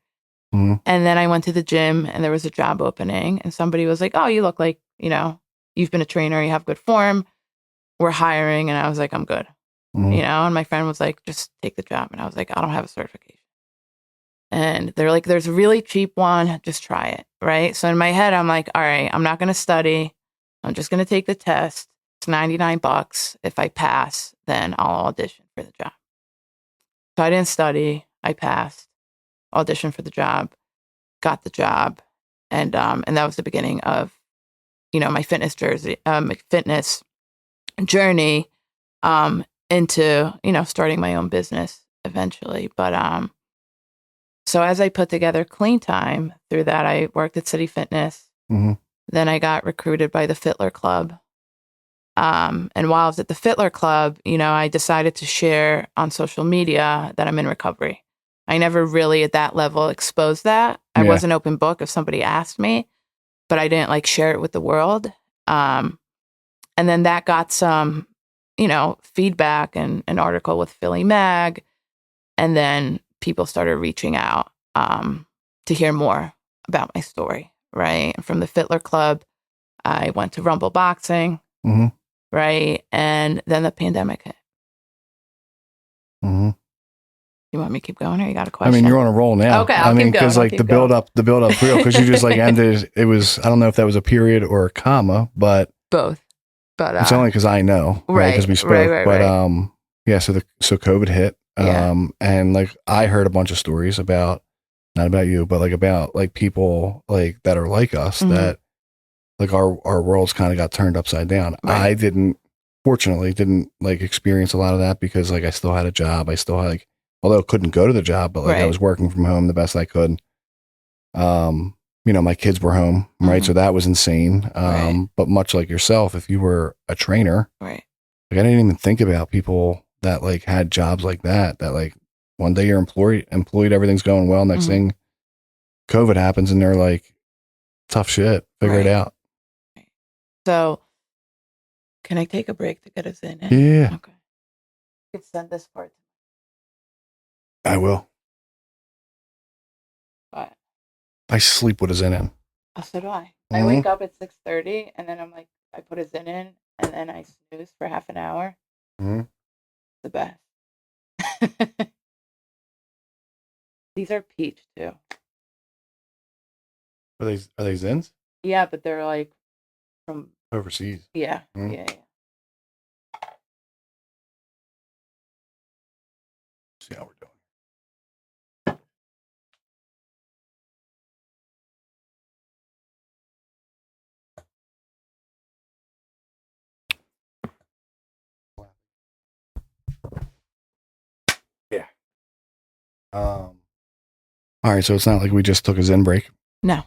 Mm-hmm. And then I went to the gym and there was a job opening and somebody was like, oh, you look like, you've been a trainer, you have good form. We're hiring. And I was like, I'm good. Mm-hmm. And my friend was like, just take the job. And I was like, I don't have a certification. And they're like, there's a really cheap one. Just try it. Right. So in my head, I'm like, all right, I'm not going to study. I'm just going to take the test. It's $99. If I pass, then I'll audition for the job. So I didn't study. I passed, auditioned for the job, got the job. And that was the beginning of, my fitness journey into, starting my own business eventually. But so as I put together Clean Time, through that, I worked at City Fitness. Mm-hmm. Then I got recruited by the Fitler Club. And while I was at the Fitler Club, I decided to share on social media that I'm in recovery. I never really at that level exposed that. I was an open book if somebody asked me, but I didn't share it with the world. And then that got some, feedback and an article with Philly Mag. And then people started reaching out to hear more about my story, right? And from the Fitler Club, I went to Rumble Boxing, mm-hmm. right? And then the pandemic hit. Mm-hmm. You want me to keep going or you got a question? I mean, you're on a roll now. Okay, I'll keep going. Because the build up real, because you just ended, it was, I don't know if that was a period or a comma, but both. But it's only because I know, right? Because we spoke. Right. Yeah, so COVID hit. And I heard a bunch of stories about, not about you, but about people that are like us, mm-hmm. that our worlds kind of got turned upside down. Right. I fortunately didn't experience a lot of that because I still had a job. I still had although I couldn't go to the job, but I was working from home the best I could. My kids were home, right? Mm-hmm. So that was insane. But much like yourself, if you were a trainer, right? I didn't even think about people that had jobs like that one day you're employed, everything's going well. Next mm-hmm. thing, COVID happens and they're tough shit, figure it out. Right. So can I take a break to get us in? Yeah. Okay. You could send this part. I will. What? I sleep with a Zen in. Oh, so do I. Mm-hmm. I wake up at 6:30 and then I'm I put a Zen in and then I snooze for half an hour. Mm-hmm. The best. These are peach too. Are they Zens? Yeah, but they're from overseas. Yeah. Mm-hmm. Yeah. See how we're doing. Yeah. All right, so it's not like we just took a Zen break. No.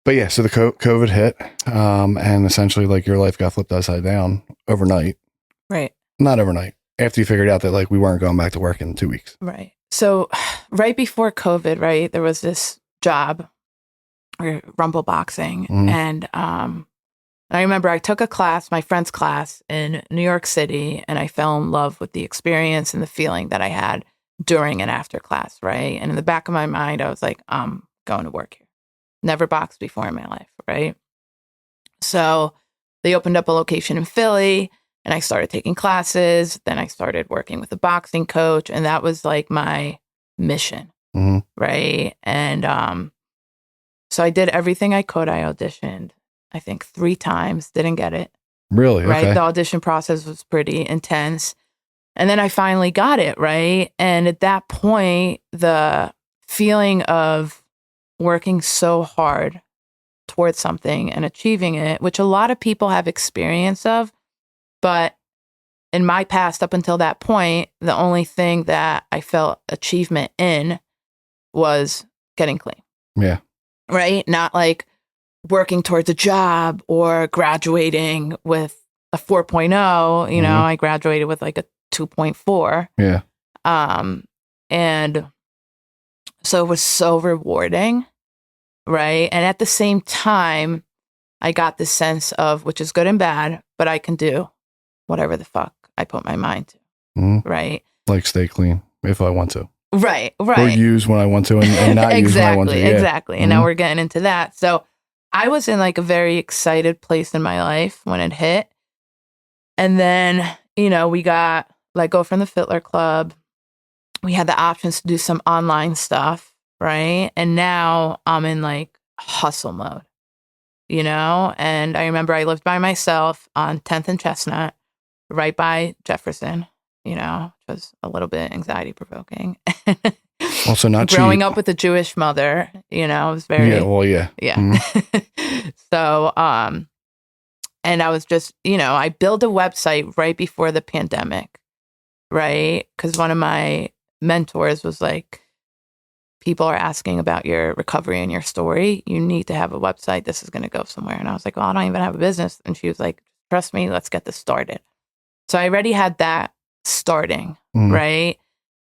But yeah, so the COVID hit, and essentially your life got flipped upside down overnight. Right. Not overnight. After you figured out that we weren't going back to work in 2 weeks. Right. So right before COVID, right, there was this job, Rumble Boxing, mm-hmm. and I remember I took a class, my friend's class in New York City, and I fell in love with the experience and the feeling that I had during and after class, right? And in the back of my mind, I was like, I'm going to work here. Never boxed before in my life, right? So they opened up a location in Philly, and I started taking classes. Then I started working with a boxing coach, and that was my mission, mm-hmm. right? And so I did everything I could. I auditioned, I think 3 times, didn't get it. Really? Right. Okay. The audition process was pretty intense. And then I finally got it, right? And at that point, the feeling of working so hard towards something and achieving it, which a lot of people have experience of, but in my past, up until that point, the only thing that I felt achievement in was getting clean. Yeah. Right? Not working towards a job or graduating with a 4.0. You know, I graduated with a 2.4. Yeah. And so it was so rewarding. Right. And at the same time, I got this sense of, which is good and bad, but I can do whatever the fuck I put my mind to. Mm-hmm. Right. Stay clean if I want to. Right. Or use when I want to and not use when I want to. Yeah. Exactly. And now we're getting into that. So I was in like a very excited place in my life when it hit. And then, we got let go from the Fitler Club. We had the options to do some online stuff, right? And now I'm in like hustle mode, And I remember I lived by myself on 10th and Chestnut, right by Jefferson, which was a little bit anxiety provoking. Also not growing cheap. up with a Jewish mother, it was very yeah. So and I was just I built a website right before the pandemic, right? Because one of my mentors was like, people are asking about your recovery and your story. You need to have a website. This is going to go somewhere. And I was like, well, I don't even have a business. And she was like, trust me, let's get this started. So I already had that starting, right?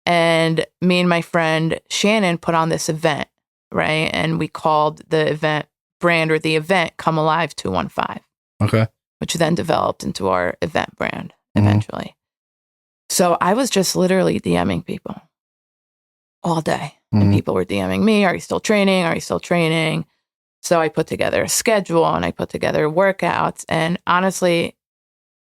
And me and my friend Shannon put on this event, right? And we called the event brand or the event Come Alive 215. Okay. Which then developed into our event brand eventually. So I was just literally DMing people all day. And people were DMing me, are you still training? Are you still training? So I put together a schedule and I put together workouts. And honestly,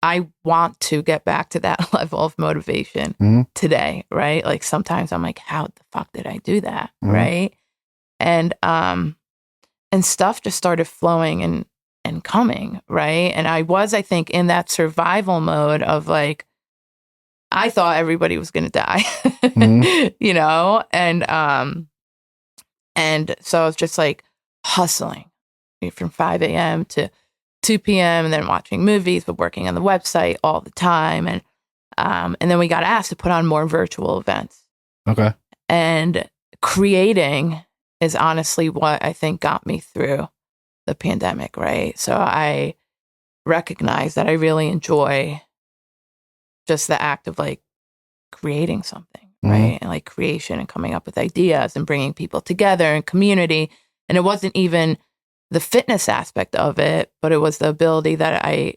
I want to get back to that level of motivation today, right? Like sometimes I'm like, how the fuck did I do that? Right. And stuff just started flowing and coming, right? And I think, in that survival mode of like, I thought everybody was going to die, and so I was just like hustling from 5 a.m. to 2 p.m. and then watching movies, but working on the website all the time. And then we got asked to put on more virtual events. Okay. And creating is honestly what I think got me through the pandemic, right? So I recognize that I really enjoy just the act of like creating something, right? And like creation and coming up with ideas and bringing people together and community. And it wasn't even the fitness aspect of it, but it was the ability that I,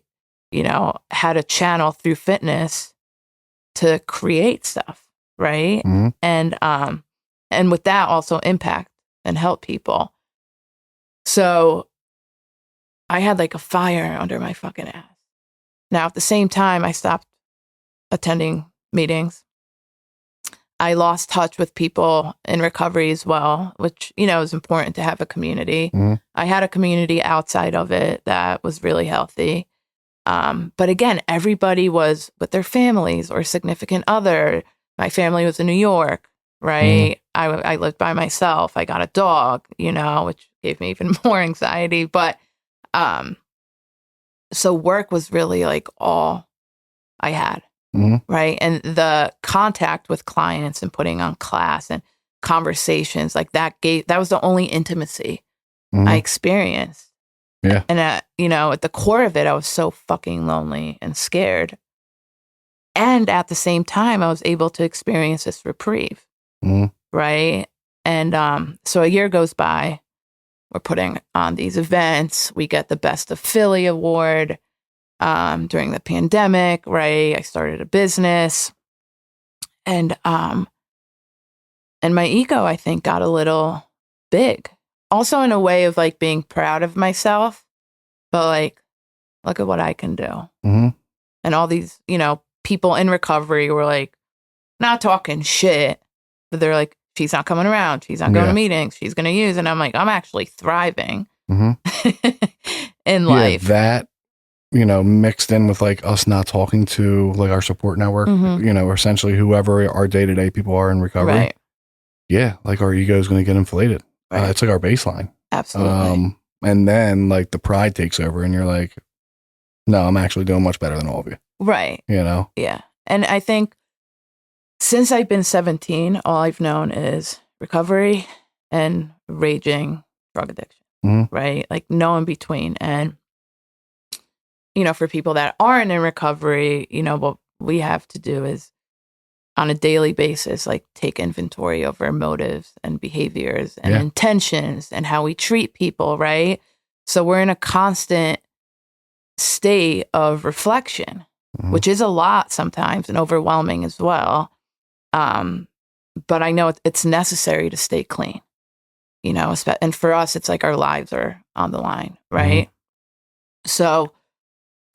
had a channel through fitness to create stuff, right? And with that also impact and help people. So I had like a fire under my fucking ass. Now, at the same time, I stopped attending meetings. I lost touch with people in recovery as well, which, is important to have a community. I had a community outside of it that was really healthy. But again, everybody was with their families or significant other. My family was in New York, right? I lived by myself. I got a dog, which gave me even more anxiety. But so work was really like all I had. Right. And the contact with clients and putting on class and conversations like that was the only intimacy I experienced. Yeah. And at the core of it, I was so fucking lonely and scared. And at the same time, I was able to experience this reprieve. Right. And so a year goes by. We're putting on these events. We get the Best of Philly award. During the pandemic, right? I started a business, and my ego, I think, got a little big. Also, in a way of like being proud of myself, but like, look at what I can do. And all these, people in recovery were like, not talking shit, but they're like, she's not coming around, she's not going to meetings, she's going to use, and I'm like, I'm actually thriving in life. That. Mixed in with like us not talking to like our support network, essentially whoever our day-to-day people are in recovery. Right. Yeah. Like our ego is going to get inflated. Right. It's like our baseline. Absolutely. And then like the pride takes over and you're like, no, I'm actually doing much better than all of you. Right. Yeah. And I think since I've been 17, all I've known is recovery and raging drug addiction, right? Like no in between. And for people that aren't in recovery, what we have to do is on a daily basis, like take inventory over motives and behaviors and intentions and how we treat people, right? So we're in a constant state of reflection, which is a lot sometimes and overwhelming as well. but I know it's necessary to stay clean, you know, and for us, it's like our lives are on the line, right? Mm-hmm. So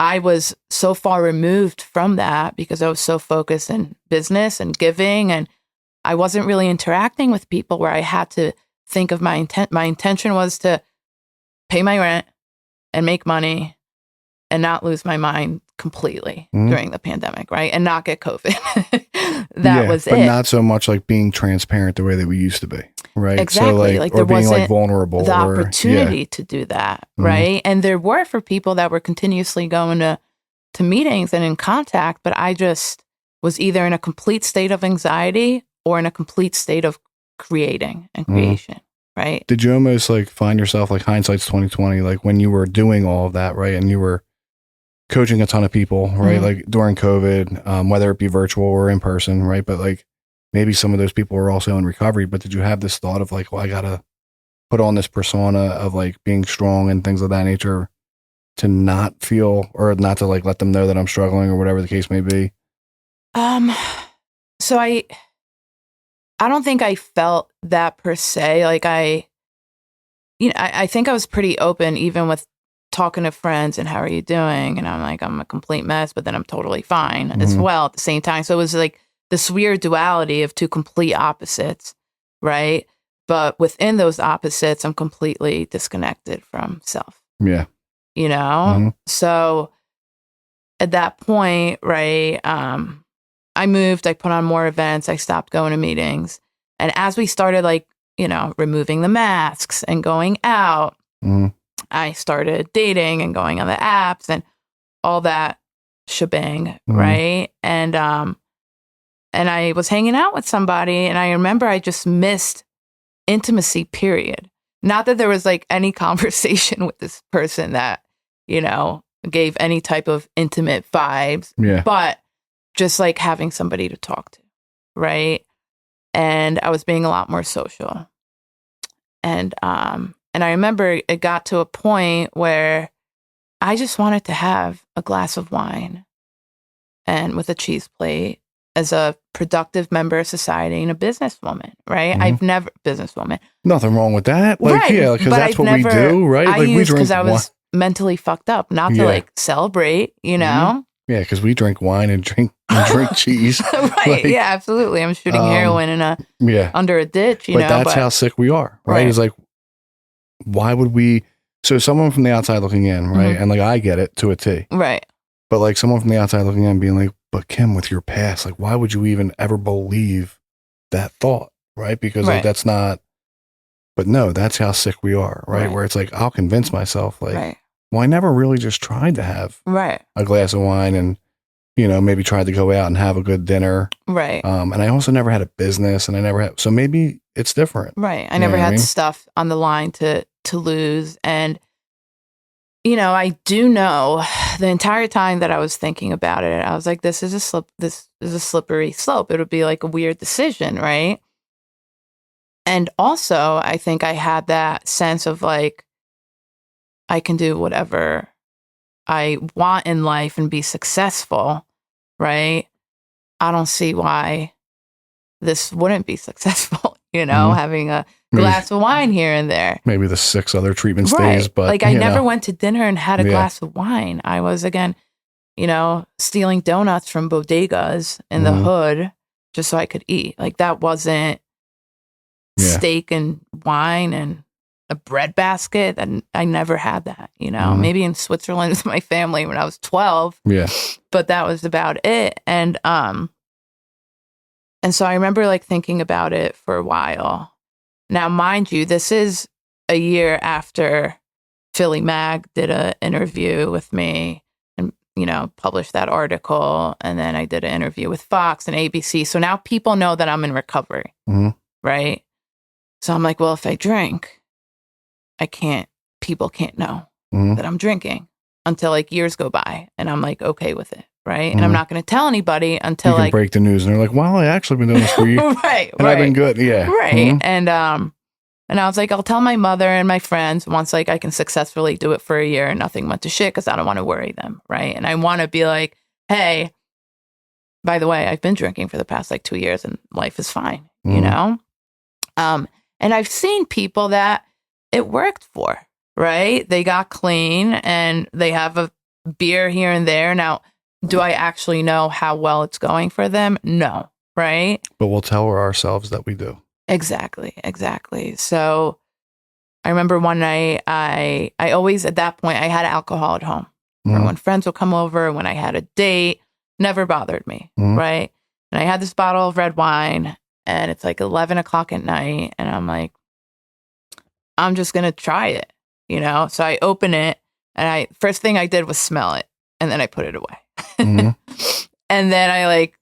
I was so far removed from that because I was so focused in business and giving, and I wasn't really interacting with people where I had to think of my intent. My intention was to pay my rent and make money and not lose my mind completely during the pandemic, right? And not get COVID. That was but it. But not so much like being transparent the way that we used to be, right? Exactly. So like or being like vulnerable. The opportunity to do that, right? And there were for people that were continuously going to meetings and in contact, but I just was either in a complete state of anxiety or in a complete state of creating and creation, right? Did you almost like find yourself, like hindsight's 2020, like when you were doing all of that, right? And you were coaching a ton of people, right? Like during COVID, whether it be virtual or in person, right? But like maybe some of those people were also in recovery, but did you have this thought of like, well, I got to put on this persona of like being strong and things of that nature to not feel, or not to like let them know that I'm struggling or whatever the case may be? So I don't think I felt that per se. Like I think I was pretty open even with talking to friends and how are you doing? And I'm like, I'm a complete mess, but then I'm totally fine as well at the same time. So it was like this weird duality of two complete opposites, right? But within those opposites, I'm completely disconnected from self. Yeah. You know? So at that point, right, I moved, I put on more events, I stopped going to meetings. And as we started like, you know, removing the masks and going out, I started dating and going on the apps and all that shebang, right? And I was hanging out with somebody, and I remember I just missed intimacy, period. Not that there was like any conversation with this person that, you know, gave any type of intimate vibes, but just like having somebody to talk to, right? And I was being a lot more social. And I remember it got to a point where I just wanted to have a glass of wine and with a cheese plate as a productive member of society and a businesswoman, right? I've never, businesswoman. Nothing wrong with that. Like, right. Yeah, because that's what we do, right? I like used, we drink because I was mentally fucked up, not to like celebrate, you know? Yeah, because we drink wine and drink cheese. Right. Like, yeah, absolutely. I'm shooting heroin in under a ditch, you know? But that's how sick we are, right? It's like, why would we? So someone from the outside looking in, right? And like, I get it to a T. Right. But like someone from the outside looking in being like, but Kim, with your past, like, why would you even ever believe that thought, right? Because like, that's not, but no, that's how sick we are, right? Where it's like, I'll convince myself like, well, I never really just tried to have a glass of wine and, you know, maybe tried to go out and have a good dinner. Right. And I also never had a business, and I never had, so maybe it's different. Right. I never had stuff on the line to lose. And, you know, I do know the entire time that I was thinking about it, I was like, this is a slippery slope. It would be like a weird decision, right? And also, I think I had that sense of like, I can do whatever I want in life and be successful, right? I don't see why this wouldn't be successful, you know, having a glass of wine here and there. Maybe the 6 other treatment stays, but like I never went to dinner and had a glass of wine. I was, again, you know, stealing donuts from bodegas in the hood just so I could eat. Like that wasn't steak and wine and a bread basket. And I never had that, you know, maybe in Switzerland with my family when I was 12. Yeah. But that was about it. And so I remember like thinking about it for a while. Now, mind you, this is a year after Philly Mag did an interview with me and, you know, published that article. And then I did an interview with Fox and ABC. So now people know that I'm in recovery, right? So I'm like, well, if I drink, people can't know that I'm drinking until like years go by. And I'm like, okay with it. Right. And I'm not going to tell anybody until you can break the news. And they're like, well, I actually been doing this for you. And I've been good. Yeah. Right. And I was like, I'll tell my mother and my friends once like I can successfully do it for a year and nothing went to shit, because I don't want to worry them. Right. And I want to be like, hey, by the way, I've been drinking for the past like 2 years and life is fine. you know? And I've seen people that it worked for, right? They got clean and they have a beer here and there. Now, do I actually know how well it's going for them? No, right? But we'll tell ourselves that we do. Exactly. So I remember one night, I always, at that point, I had alcohol at home. Or when friends would come over, when I had a date, never bothered me, right? And I had this bottle of red wine, and it's like 11 o'clock at night, and I'm like, I'm just going to try it, you know? So I open it, and first thing I did was smell it, and then I put it away. And then I like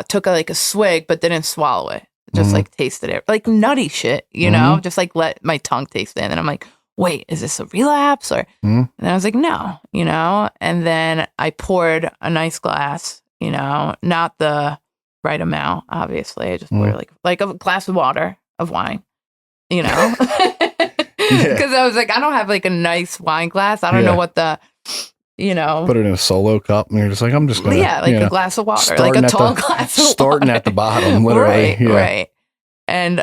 took a swig, but didn't swallow it. Just like tasted it, like nutty shit, you know, just like let my tongue taste it. And then I'm like, wait, is this a relapse? And I was like, no, you know, and then I poured a nice glass, you know, not the right amount, obviously. I just poured like a glass of water of wine, you know, because I was like, I don't have like a nice wine glass. I don't know what you know, put it in a solo cup, and you're just like, I'm just gonna, a glass of water, like a tall glass of water, starting at the bottom, literally, right. And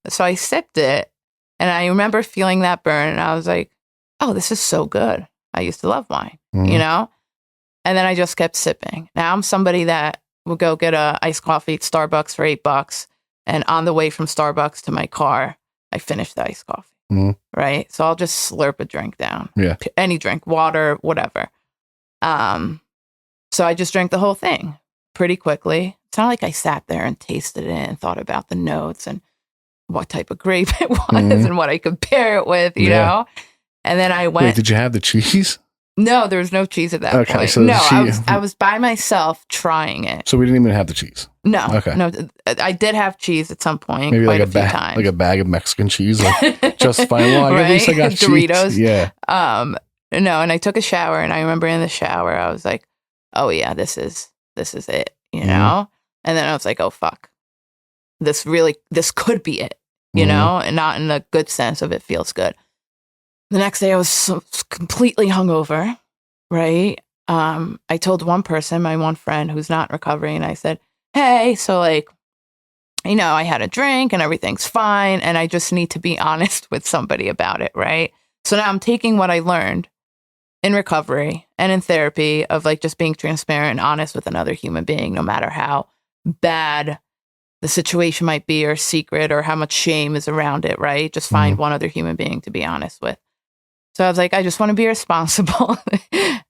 so I sipped it, and I remember feeling that burn, and I was like, oh, this is so good. I used to love wine, you know, and then I just kept sipping. Now I'm somebody that will go get a iced coffee at Starbucks for $8, and on the way from Starbucks to my car, I finish the iced coffee. Right. So I'll just slurp a drink down. Yeah. Any drink, water, whatever. So I just drank the whole thing pretty quickly. It's not like I sat there and tasted it and thought about the notes and what type of grape it was and what I could pair it with, you know? And then I went. Wait, did you have the cheese? No, there was no cheese at that point. So I was by myself trying it. So we didn't even have the cheese. No. Okay. No, I did have cheese at some point. Maybe quite like a few times. Like a bag of Mexican cheese. Like, just fine. Well, right? At least I got Doritos. Cheese. Yeah. No, and I took a shower, and I remember in the shower, I was like, oh yeah, this is it, you know? And then I was like, oh fuck. This could be it, you know? And not in the good sense of it feels good. The next day I was completely hungover, right? I told one person, my one friend who's not in recovery, and I said, hey, so like, you know, I had a drink and everything's fine, and I just need to be honest with somebody about it, right? So now I'm taking what I learned in recovery and in therapy of like just being transparent and honest with another human being, no matter how bad the situation might be or secret or how much shame is around it, right? Just find one other human being to be honest with. So I was like, I just want to be responsible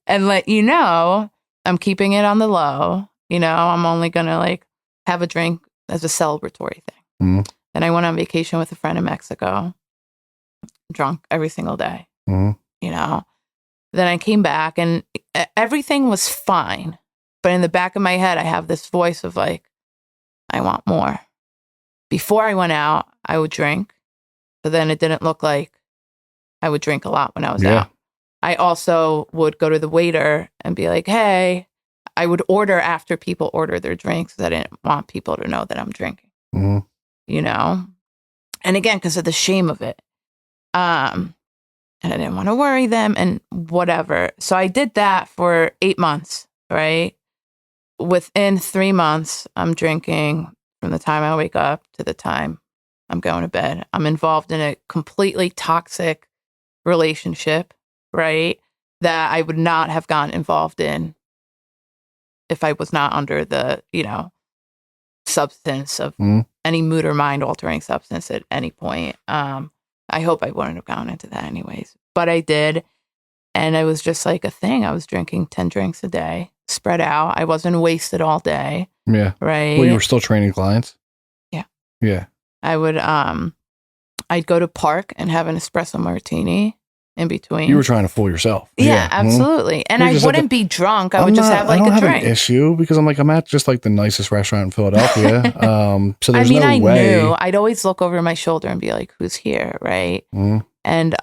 and let you know I'm keeping it on the low. You know, I'm only going to like have a drink as a celebratory thing. Then I went on vacation with a friend in Mexico, drunk every single day, you know. Then I came back and everything was fine. But in the back of my head, I have this voice of like, I want more. Before I went out, I would drink. But then it didn't look like I would drink a lot when I was out. I also would go to the waiter and be like, hey, I would order after people order their drinks because I didn't want people to know that I'm drinking, you know? And again, because of the shame of it. And I didn't want to worry them and whatever. So I did that for 8 months, right? Within 3 months, I'm drinking from the time I wake up to the time I'm going to bed. I'm involved in a completely toxic relationship, right? That I would not have gotten involved in if I was not under the, you know, substance of any mood or mind altering substance at any point. I hope I wouldn't have gone into that anyways, but I did. And it was just like a thing. I was drinking 10 drinks a day, spread out. I wasn't wasted all day. Yeah. Right. Well, you were still training clients? Yeah. Yeah. I would, I'd go to Park and have an espresso martini in between. You were trying to fool yourself. Yeah, absolutely. And I wouldn't be drunk. I would just have like a drink. I don't have an issue because I'm at just like the nicest restaurant in Philadelphia. So there's no way. I knew. I'd always look over my shoulder and be like, who's here? Right. And,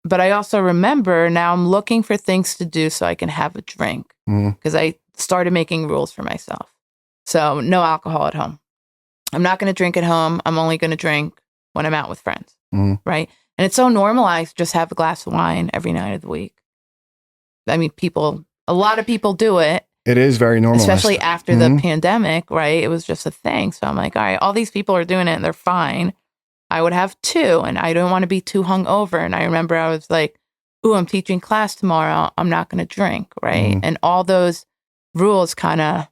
but I also remember now I'm looking for things to do so I can have a drink because I started making rules for myself. So no alcohol at home. I'm not going to drink at home. I'm only going to drink when I'm out with friends. Right. And it's so normalized, just have a glass of wine every night of the week. I mean, a lot of people do it. It is very normal. Especially after the pandemic, right? It was just a thing. So I'm like, all right, all these people are doing it and they're fine. I would have 2 and I don't want to be too hungover. And I remember I was like, ooh, I'm teaching class tomorrow. I'm not going to drink, right? And all those rules kind of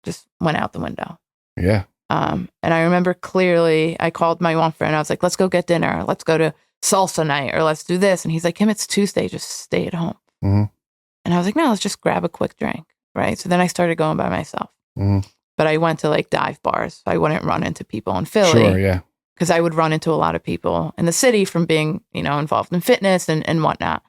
just went out the window. Yeah. And I remember clearly I called my one friend. I was like, let's go get dinner. Let's go to salsa night or let's do this. And he's like, Kim, it's Tuesday. Just stay at home. And I was like, no, let's just grab a quick drink. Right. So then I started going by myself. But I went to like dive bars. So I wouldn't run into people in Philly. Sure. Yeah. Because I would run into a lot of people in the city from being, involved in fitness and whatnot.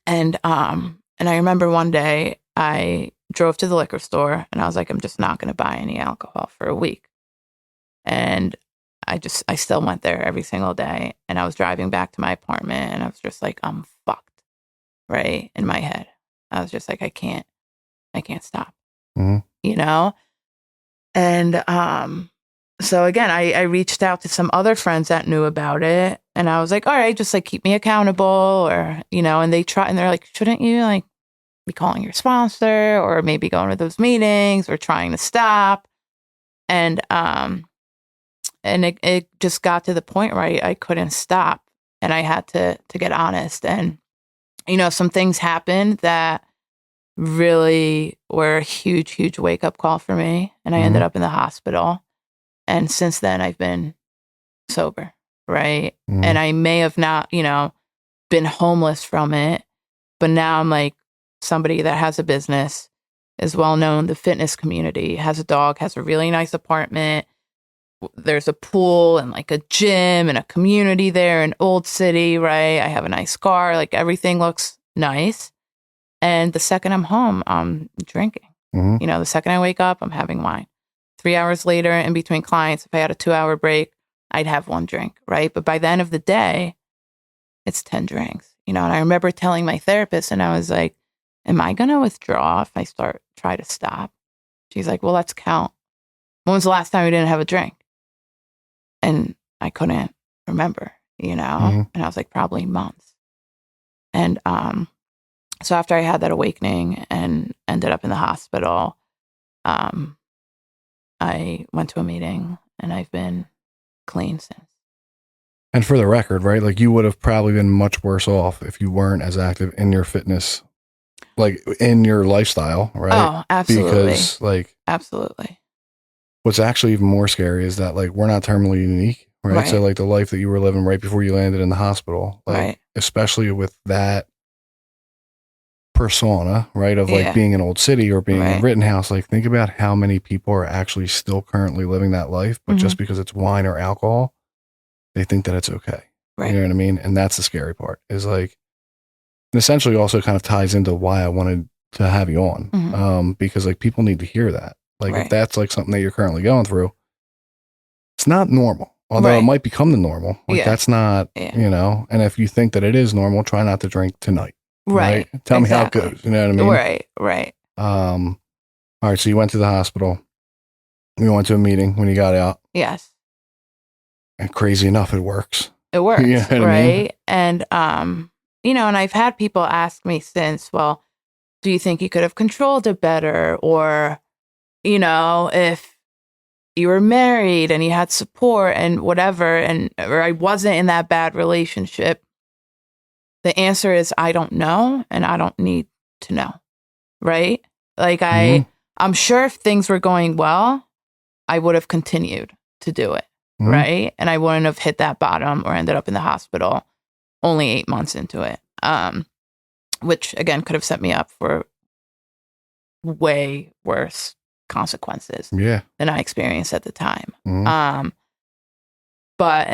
And I remember one day I drove to the liquor store and I was like, I'm just not going to buy any alcohol for a week. And I still went there every single day. And I was driving back to my apartment and I was just like, I'm fucked, right? In my head. I was just like, I can't stop, And, so again, I reached out to some other friends that knew about it and I was like, all right, just like keep me accountable or, and they try and they're like, shouldn't you like be calling your sponsor or maybe going to those meetings or trying to stop? And it just got to the point where I couldn't stop and I had to get honest. And, some things happened that really were a huge, huge wake up call for me. And I ended up in the hospital. And since then, I've been sober, right? And I may have not, been homeless from it, but now I'm like somebody that has a business, is well known in the fitness community, has a dog, has a really nice apartment. There's a pool and like a gym and a community there in Old City, right? I have a nice car, like everything looks nice. And the second I'm home, I'm drinking. The second I wake up, I'm having wine. 3 hours later, in between clients, if I had a 2-hour break, I'd have one drink, right? But by the end of the day, it's 10 drinks, And I remember telling my therapist, and I was like, am I going to withdraw if I try to stop? She's like, well, let's count. When was the last time we didn't have a drink? And I couldn't remember, And I was like, probably months. And so after I had that awakening and ended up in the hospital, I went to a meeting and I've been clean since. And for the record, right? Like you would have probably been much worse off if you weren't as active in your fitness, like in your lifestyle, right? Oh, absolutely. Because absolutely. What's actually even more scary is that like we're not terminally unique, right? So like the life that you were living right before you landed in the hospital, like especially with that persona, right? Of like being an Old City or being in Rittenhouse, like think about how many people are actually still currently living that life, but just because it's wine or alcohol, they think that it's okay. You know what I mean? And that's the scary part is like, and essentially also kind of ties into why I wanted to have you on. Because like people need to hear that. Like if that's like something that you're currently going through, it's not normal. Although it might become the normal. Like that's not, and if you think that it is normal, try not to drink tonight. Right. Tell me how it goes. You know what I mean? Right. All right. So you went to the hospital. You went to a meeting when you got out. Yes. And crazy enough, it works. It works. You know what I mean? And, and I've had people ask me since, well, do you think you could have controlled it better? Or, if you were married and you had support and whatever, or I wasn't in that bad relationship. The answer is I don't know and I don't need to know, right? Like I'm sure if things were going well, I would have continued to do it, right? And I wouldn't have hit that bottom or ended up in the hospital only 8 months into it, which again could have set me up for way worse consequences than I experienced at the time. And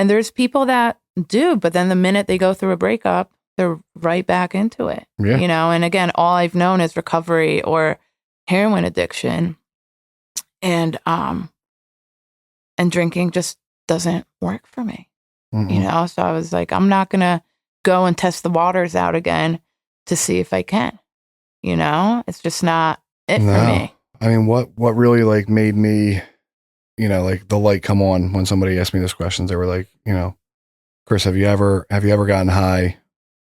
there's people that do, but then the minute they go through a breakup, they're right back into it, and again, all I've known is recovery or heroin addiction, and drinking just doesn't work for me, so I was like, I'm not going to go and test the waters out again to see if I can, it's just not it for me. I mean, what really like made me, like the light come on when somebody asked me those questions, they were like, Chris, have you ever gotten high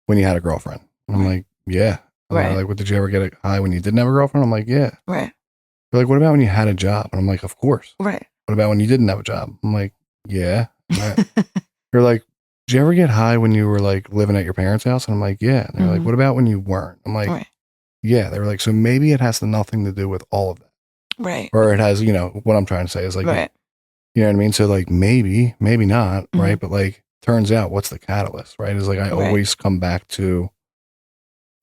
when you had a girlfriend? And I'm like, yeah. And they're like, "What, did you ever get high when you didn't have a girlfriend?" I'm like, "Yeah." Right. They're like, "What about when you had a job?" And I'm like, "Of course." Right. "What about when you didn't have a job?" I'm like, "Yeah." They're like, "Did you ever get high when you were like living at your parents' house?" And I'm like, "Yeah." And they're like, "What about when you weren't?" I'm like, "Yeah." They were like, "So maybe it has nothing to do with all of that." Right. Or it has, what I'm trying to say is like, you know what I mean? So like maybe not, right? But like turns out what's the catalyst, right? Is like I always come back to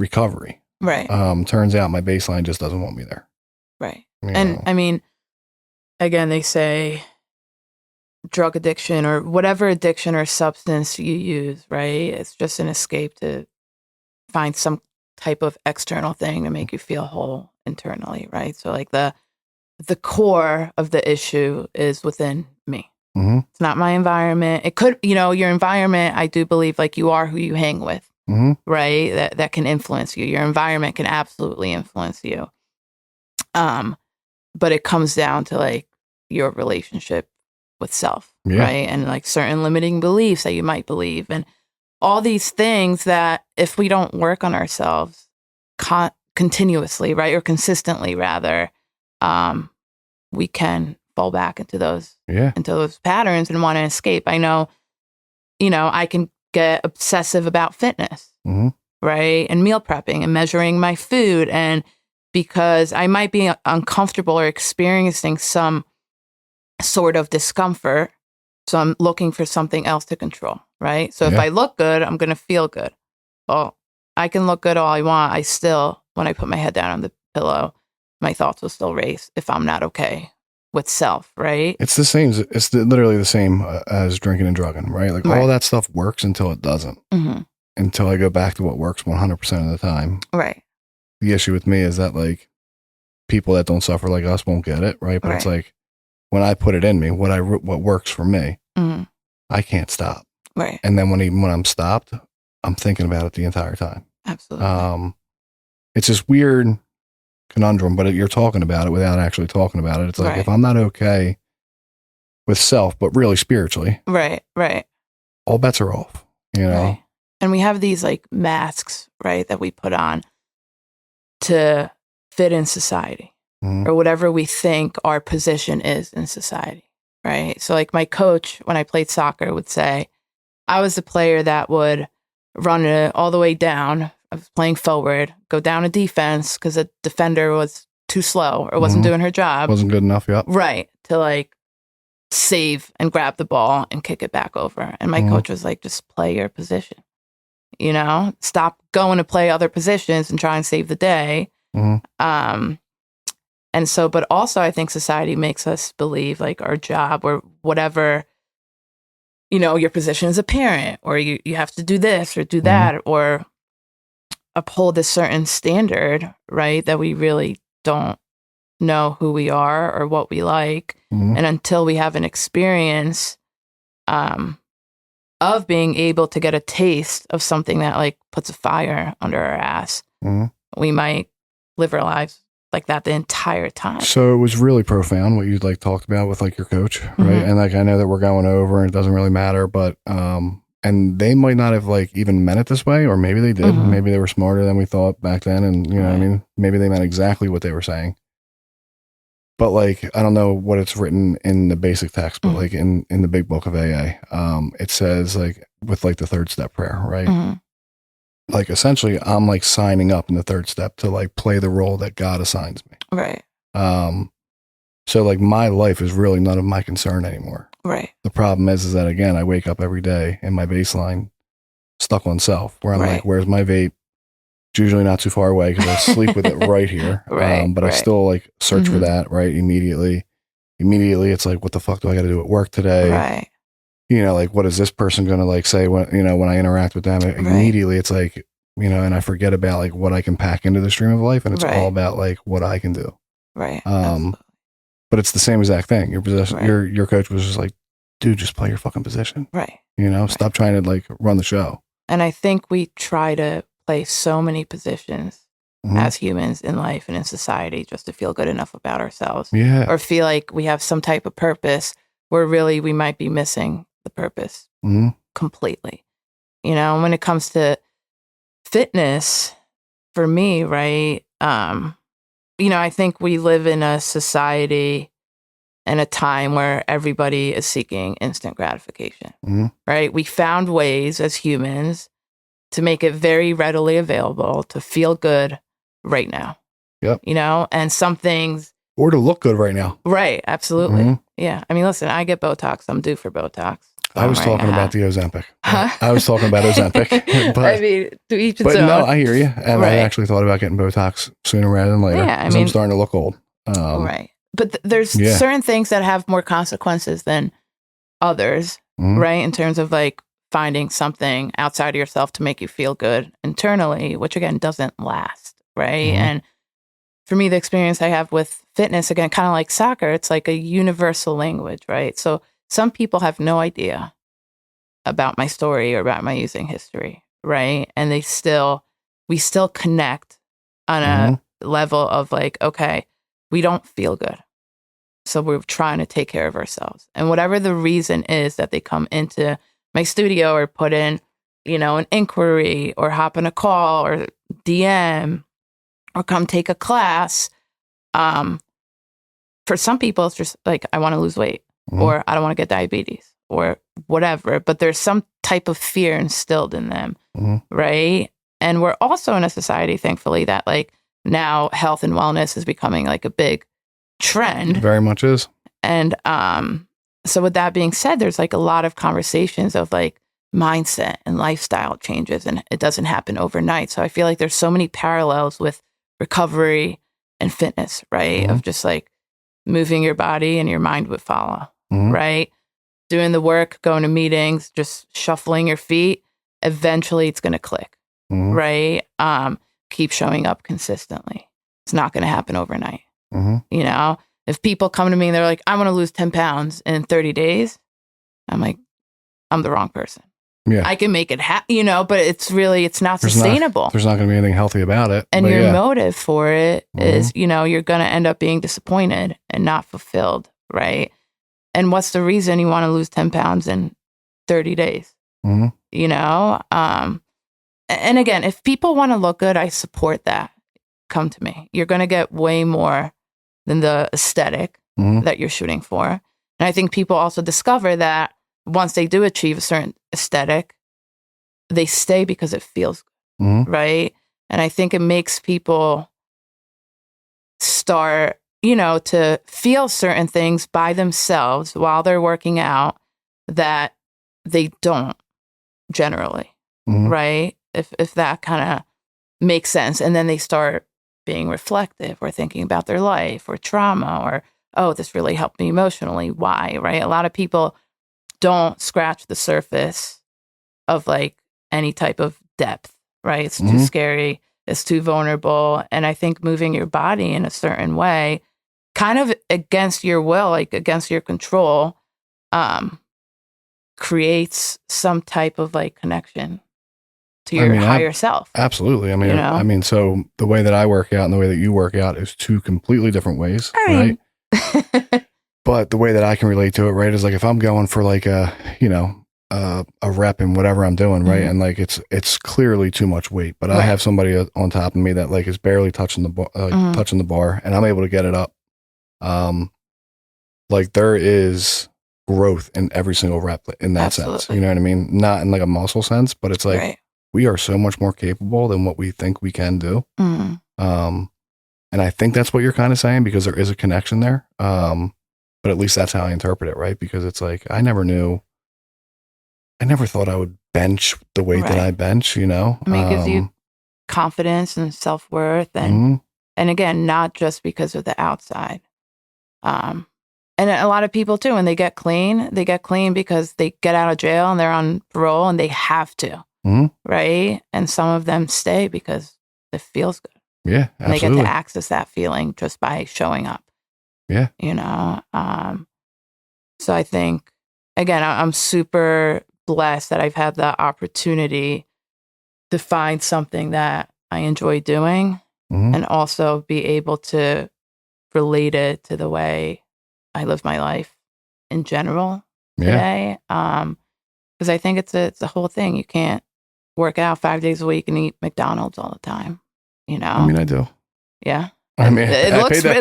recovery. Right. Turns out my baseline just doesn't want me there. Right. And I mean, again, they say drug addiction or whatever addiction or substance you use, right? It's just an escape to find some type of external thing to make you feel whole internally, right? So like the core of the issue is within me. It's not my environment. It could, your environment, I do believe like you are who you hang with, right? That can influence you. Your environment can absolutely influence you. But it comes down to like your relationship with self, right? And like certain limiting beliefs that you might believe and all these things that if we don't work on ourselves continuously, right? Or consistently rather, we can fall back into those patterns and want to escape. I know, I can get obsessive about fitness, right? And meal prepping and measuring my food. And because I might be uncomfortable or experiencing some sort of discomfort, so I'm looking for something else to control, right? So if I look good, I'm going to feel good. Well, I can look good all I want. I still, when I put my head down on the pillow, my thoughts will still race if I'm not okay with self, right? It's the same. It's literally the same as drinking and drugging, right? Like all that stuff works until it doesn't. Until I go back to what works 100% of the time. Right. The issue with me is that like people that don't suffer like us won't get it, right? But it's like when I put it in me, what works for me, I can't stop. Right. And then when I'm stopped, I'm thinking about it the entire time. Absolutely. It's this weird conundrum, but you're talking about it without actually talking about it. It's like if I'm not okay with self, but really spiritually, right, all bets are off, Right. And we have these like masks, right, that we put on to fit in society or whatever we think our position is in society, right? So like my coach, when I played soccer, would say, I was the player that would run it all the way down. I was playing forward, go down to defense because the defender was too slow or wasn't doing her job. Wasn't good enough, yeah. Right. To like save and grab the ball and kick it back over. And my coach was like, just play your position. Stop going to play other positions and try and save the day. And so, but also I think society makes us believe like our job or whatever, your position as a parent, or you have to do this or do that, or uphold a certain standard, right? That we really don't know who we are or what we like. And until we have an experience of being able to get a taste of something that like puts a fire under our ass, we might live our lives like that the entire time. So it was really profound what you like talked about with like your coach, right? And like I know that we're going over and it doesn't really matter, but and they might not have like even meant it this way, or maybe they did. Maybe they were smarter than we thought back then, and you know what I mean? Maybe they meant exactly what they were saying. But like I don't know what it's written in the basic text, but like in the big book of AA, it says like with like the third step prayer, right? Like essentially I'm like signing up in the third step to like play the role that God assigns me. Right. So like my life is really none of my concern anymore. Right. The problem is that again, I wake up every day and my baseline stuck on self where I'm like, where's my vape? It's usually not too far away because I sleep with it right here. But I still like search for that, right? Immediately it's like, what the fuck do I got to do at work today? Right. Like, what is this person going to like say when, when I interact with them? Immediately it's like, and I forget about like what I can pack into the stream of life. And it's all about like what I can do. Right. But it's the same exact thing. Your position, your coach was just like, dude, just play your fucking position. Right. Stop trying to like run the show. And I think we try to play so many positions as humans in life and in society just to feel good enough about ourselves. Yeah. Or feel like we have some type of purpose where really we might be missing the purpose completely. When it comes to fitness, for me, right, I think we live in a society and a time where everybody is seeking instant gratification, right? We found ways as humans to make it very readily available to feel good right now. Yep. And some things. Or to look good right now. Right. Absolutely. Yeah. I mean, listen, I get Botox. I'm due for Botox. I was talking about the Ozempic. I was talking about Ozempic. But, I mean, to each its own. No, I hear you. And I actually thought about getting Botox sooner rather than later. Yeah, I'm starting to look old. Right. But there's certain things that have more consequences than others, right? In terms of like finding something outside of yourself to make you feel good internally, which again doesn't last, right? And for me, the experience I have with fitness, again, kind of like soccer, it's like a universal language, right? So some people have no idea about my story or about my using history, right? And we still connect on a level of like, okay, we don't feel good. So we're trying to take care of ourselves. And whatever the reason is that they come into my studio or put in, an inquiry or hop in a call or DM or come take a class. For some people, it's just like, I want to lose weight or I don't want to get diabetes or whatever. But there's some type of fear instilled in them, right? And we're also in a society, thankfully, that like now health and wellness is becoming like a big trend. Very much is. And so with that being said, there's like a lot of conversations of like mindset and lifestyle changes, and it doesn't happen overnight. So I feel like there's so many parallels with recovery and fitness, right? Of just like moving your body and your mind would follow, right? Doing the work, going to meetings, just shuffling your feet. Eventually it's going to click, right? Keep showing up consistently. It's not going to happen overnight. If people come to me and they're like, I want to lose 10 pounds in 30 days, I'm like, I'm the wrong person. Yeah. I can make it happen, but it's not sustainable. There's not going to be anything healthy about it. And your motive for it is, you're going to end up being disappointed and not fulfilled, right? And what's the reason you want to lose 10 pounds in 30 days? And again, if people want to look good, I support that. Come to me. You're going to get way more than the aesthetic that you're shooting for. And I think people also discover that once they do achieve a certain aesthetic, they stay because it feels good, right? And I think it makes people start, to feel certain things by themselves while they're working out that they don't generally, right? If that kind of makes sense. And then they start being reflective or thinking about their life or trauma or, oh, this really helped me emotionally. Why, right? A lot of people don't scratch the surface of like any type of depth, right? It's too scary. It's too vulnerable. And I think moving your body in a certain way, kind of against your will, like against your control, creates some type of like connection to your higher self. Absolutely. I mean, so the way that I work out and the way that you work out is two completely different ways, right? But the way that I can relate to it, right, is like if I'm going for like a rep in whatever I'm doing, right, and like it's clearly too much weight, but I have somebody on top of me that like is barely touching the bar, and I'm able to get it up. Like there is growth in every single rep in that sense. You know what I mean? Not in like a muscle sense, but it's like we are so much more capable than what we think we can do. And I think that's what you're kind of saying, because there is a connection there. But at least that's how I interpret it, right? Because it's like I never thought I would bench the weight that I bench, I mean, it gives you confidence and self-worth, and again, not just because of the outside. And a lot of people too, when they get clean because they get out of jail and they're on parole and they have to, right? And some of them stay because it feels good. Yeah, absolutely. And they get to access that feeling just by showing up. Yeah. So I think, again, I'm super blessed that I've had the opportunity to find something that I enjoy doing and also be able to relate it to the way I live my life in general today. Because I think it's a whole thing. You can't work out 5 days a week and eat McDonald's all the time. you know? I mean, I do. Yeah. I mean, it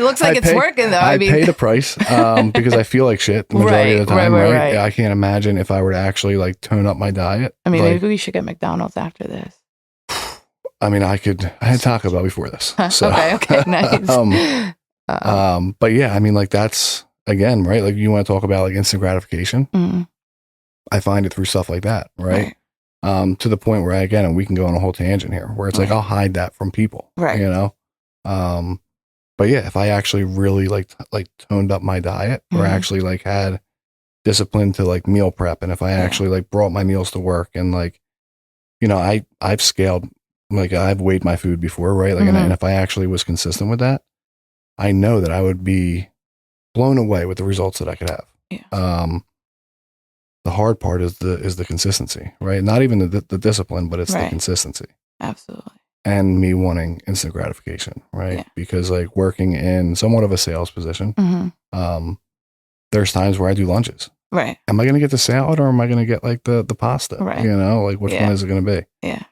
looks like it's working though. I pay the price because I feel like shit the majority of the time, right? I can't imagine if I were to actually like tone up my diet. I mean, like, maybe we should get McDonald's after this. I mean, I had Taco Bell before this. So. Okay, nice. But yeah, I mean, like that's again, right? Like you want to talk about like instant gratification. Mm-hmm. I find it through stuff like that, right? To the point where again, and we can go on a whole tangent here, where it's like I'll hide that from people, right? You know. But yeah, if I actually really like toned up my diet, or actually like had discipline to like meal prep, and if I actually like brought my meals to work, and like, you know, I've scaled, like I've weighed my food before, right? Like, and if I actually was consistent with that, I know that I would be blown away with the results that I could have. Yeah. The hard part is the consistency, right? Not even the discipline, but it's the consistency. Absolutely. And me wanting instant gratification, right? Yeah. Because like working in somewhat of a sales position, there's times where I do lunches. Right. Am I going to get the salad, or am I going to get like the pasta? Right. You know, like which one is it going to be? Yeah.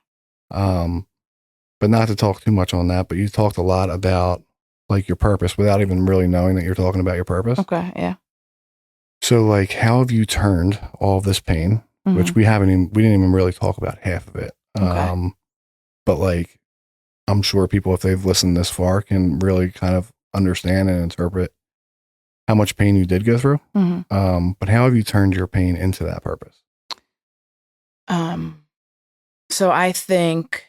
But not to talk too much on that, but you talked a lot about like your purpose without even really knowing that you're talking about your purpose. Okay. Yeah. So like, how have you turned all of this pain, which we didn't even really talk about half of it. Okay. But like, I'm sure people, if they've listened this far, can really kind of understand and interpret how much pain you did go through. But how have you turned your pain into that purpose? So I think,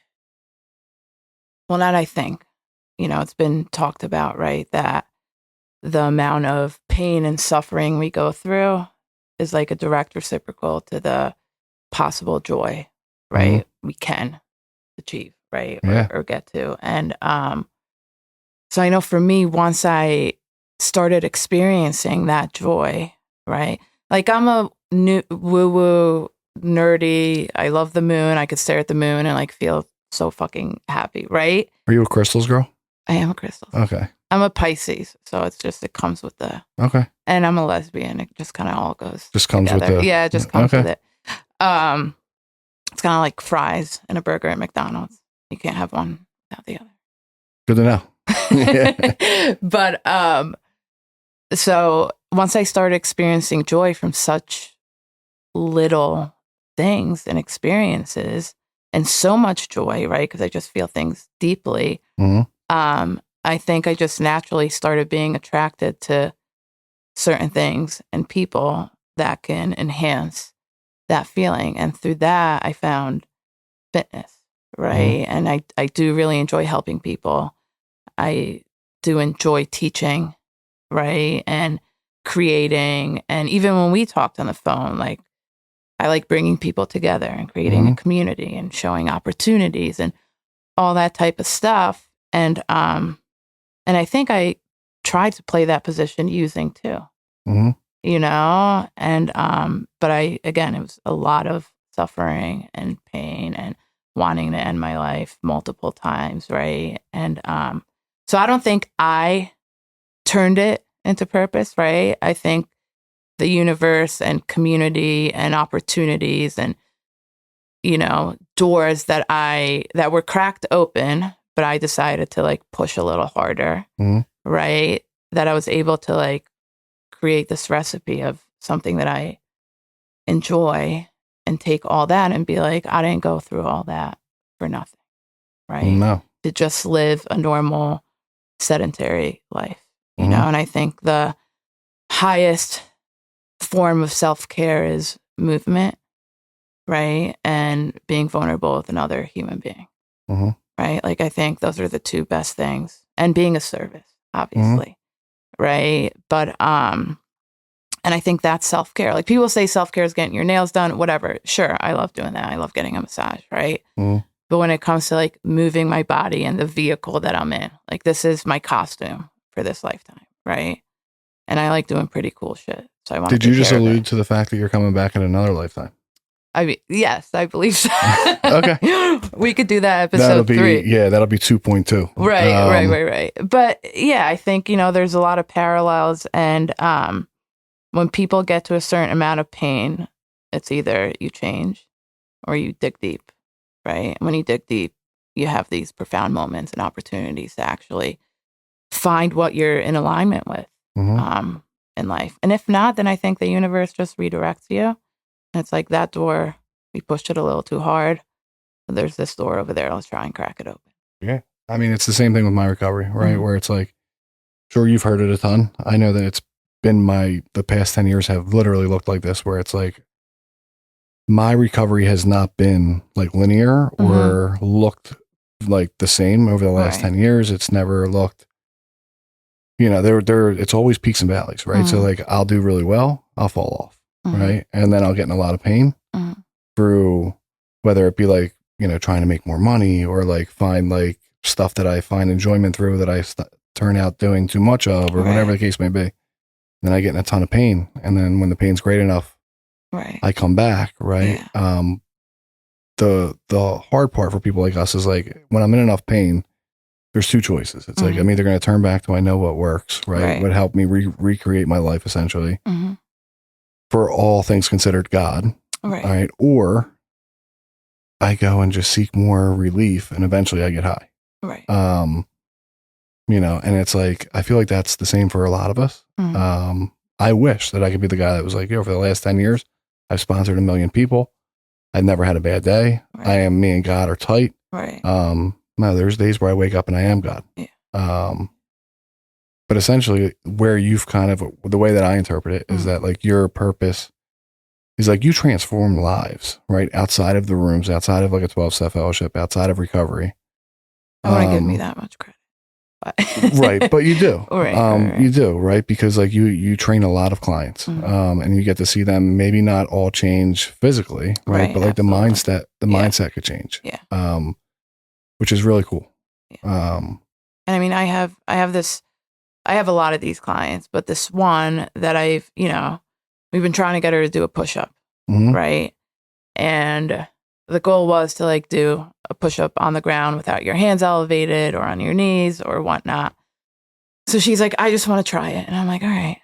well, not I think, you know, it's been talked about, right? That the amount of pain and suffering we go through is like a direct reciprocal to the possible joy, right? We can achieve, right? Or get to. And so I know for me, once I started experiencing that joy, right? Like I'm a new woo-woo nerdy. I love the moon. I could stare at the moon and like feel so fucking happy, right? Are you a crystals girl? I am a crystal. Okay. I'm a Pisces, so it's just, it comes with the... Okay. And I'm a lesbian. It just kind of all goes just comes together. with the... Yeah, it just comes with it. It's kind of like fries and a burger at McDonald's. You can't have one without the other. Good to know. But so once I started experiencing joy from such little things and experiences, and so much joy, right? Because I just feel things deeply. I think I just naturally started being attracted to certain things and people that can enhance that feeling. And through that, I found fitness, right? And I do really enjoy helping people. I do enjoy teaching, right? And creating. And even when we talked on the phone, like I like bringing people together and creating a community and showing opportunities and all that type of stuff. And I think I tried to play that position using too, you know, and, but again, it was a lot of suffering and pain and wanting to end my life multiple times. Right. And, so I don't think I turned it into purpose. Right. I think the universe and community and opportunities and, you know, doors that were cracked open, but I decided to like push a little harder, right? That I was able to like create this recipe of something that I enjoy and take all that and be like, I didn't go through all that for nothing, right? No. To just live a normal sedentary life, you know? And I think the highest form of self-care is movement, right? And being vulnerable with another human being. Right? Like, I think those are the two best things. And being a service, obviously. Right? But, and I think that's self-care. Like, people say self-care is getting your nails done, whatever. Sure, I love doing that. I love getting a massage, right? But when it comes to, like, moving my body and the vehicle that I'm in, like, this is my costume for this lifetime, right? And I like doing pretty cool shit. So I want to Did you just allude to the fact that you're coming back in another lifetime? I mean, yes, I believe so. Okay. We could do that episode 3. Yeah, that'll be 2.2. Right. But yeah, I think, you know, there's a lot of parallels. And when people get to a certain amount of pain, it's either you change or you dig deep, right? When you dig deep, you have these profound moments and opportunities to actually find what you're in alignment with in life. And if not, then I think the universe just redirects you. And it's like that door, we pushed it a little too hard. There's this door over there. Let's try and crack it open. Yeah. I mean, it's the same thing with my recovery, right? Where it's like, sure, you've heard it a ton. I know that it's been the past 10 years have literally looked like this, where it's like, my recovery has not been like linear or looked like the same over the last 10 years. It's never looked, it's always peaks and valleys, right? So like, I'll do really well, I'll fall off, right? And then I'll get in a lot of pain through, whether it be like, trying to make more money or like find like stuff that I find enjoyment through that I turn out doing too much of or whatever the case may be. Then I get in a ton of pain. And then when the pain's great enough, I come back, right? Yeah. The hard part for people like us is like, when I'm in enough pain, there's two choices. It's like, I'm either going to turn back to I know what works, right? What helped me recreate my life essentially for all things considered God, right? Or I go and just seek more relief and eventually I get high. Right. And it's like, I feel like that's the same for a lot of us. I wish that I could be the guy that was like, for the last 10 years, I've sponsored 1 million people. I've never had a bad day. Me and God are tight. Right. No, there's days where I wake up and I am God. Yeah. But essentially where you've kind of, the way that I interpret it is that like your purpose is like you transform lives, right? Outside of the rooms, outside of like a 12-step fellowship, outside of recovery. I want to give me that much credit. But right. But you do. Right. You do, right? Because like you train a lot of clients and you get to see them maybe not all change physically, right? But like the mindset could change. Yeah. Which is really cool. Yeah. And I mean, I have a lot of these clients, but this one that we've been trying to get her to do a push-up, right? And the goal was to like do a push-up on the ground without your hands elevated or on your knees or whatnot. So she's like, I just want to try it. And I'm like, all right.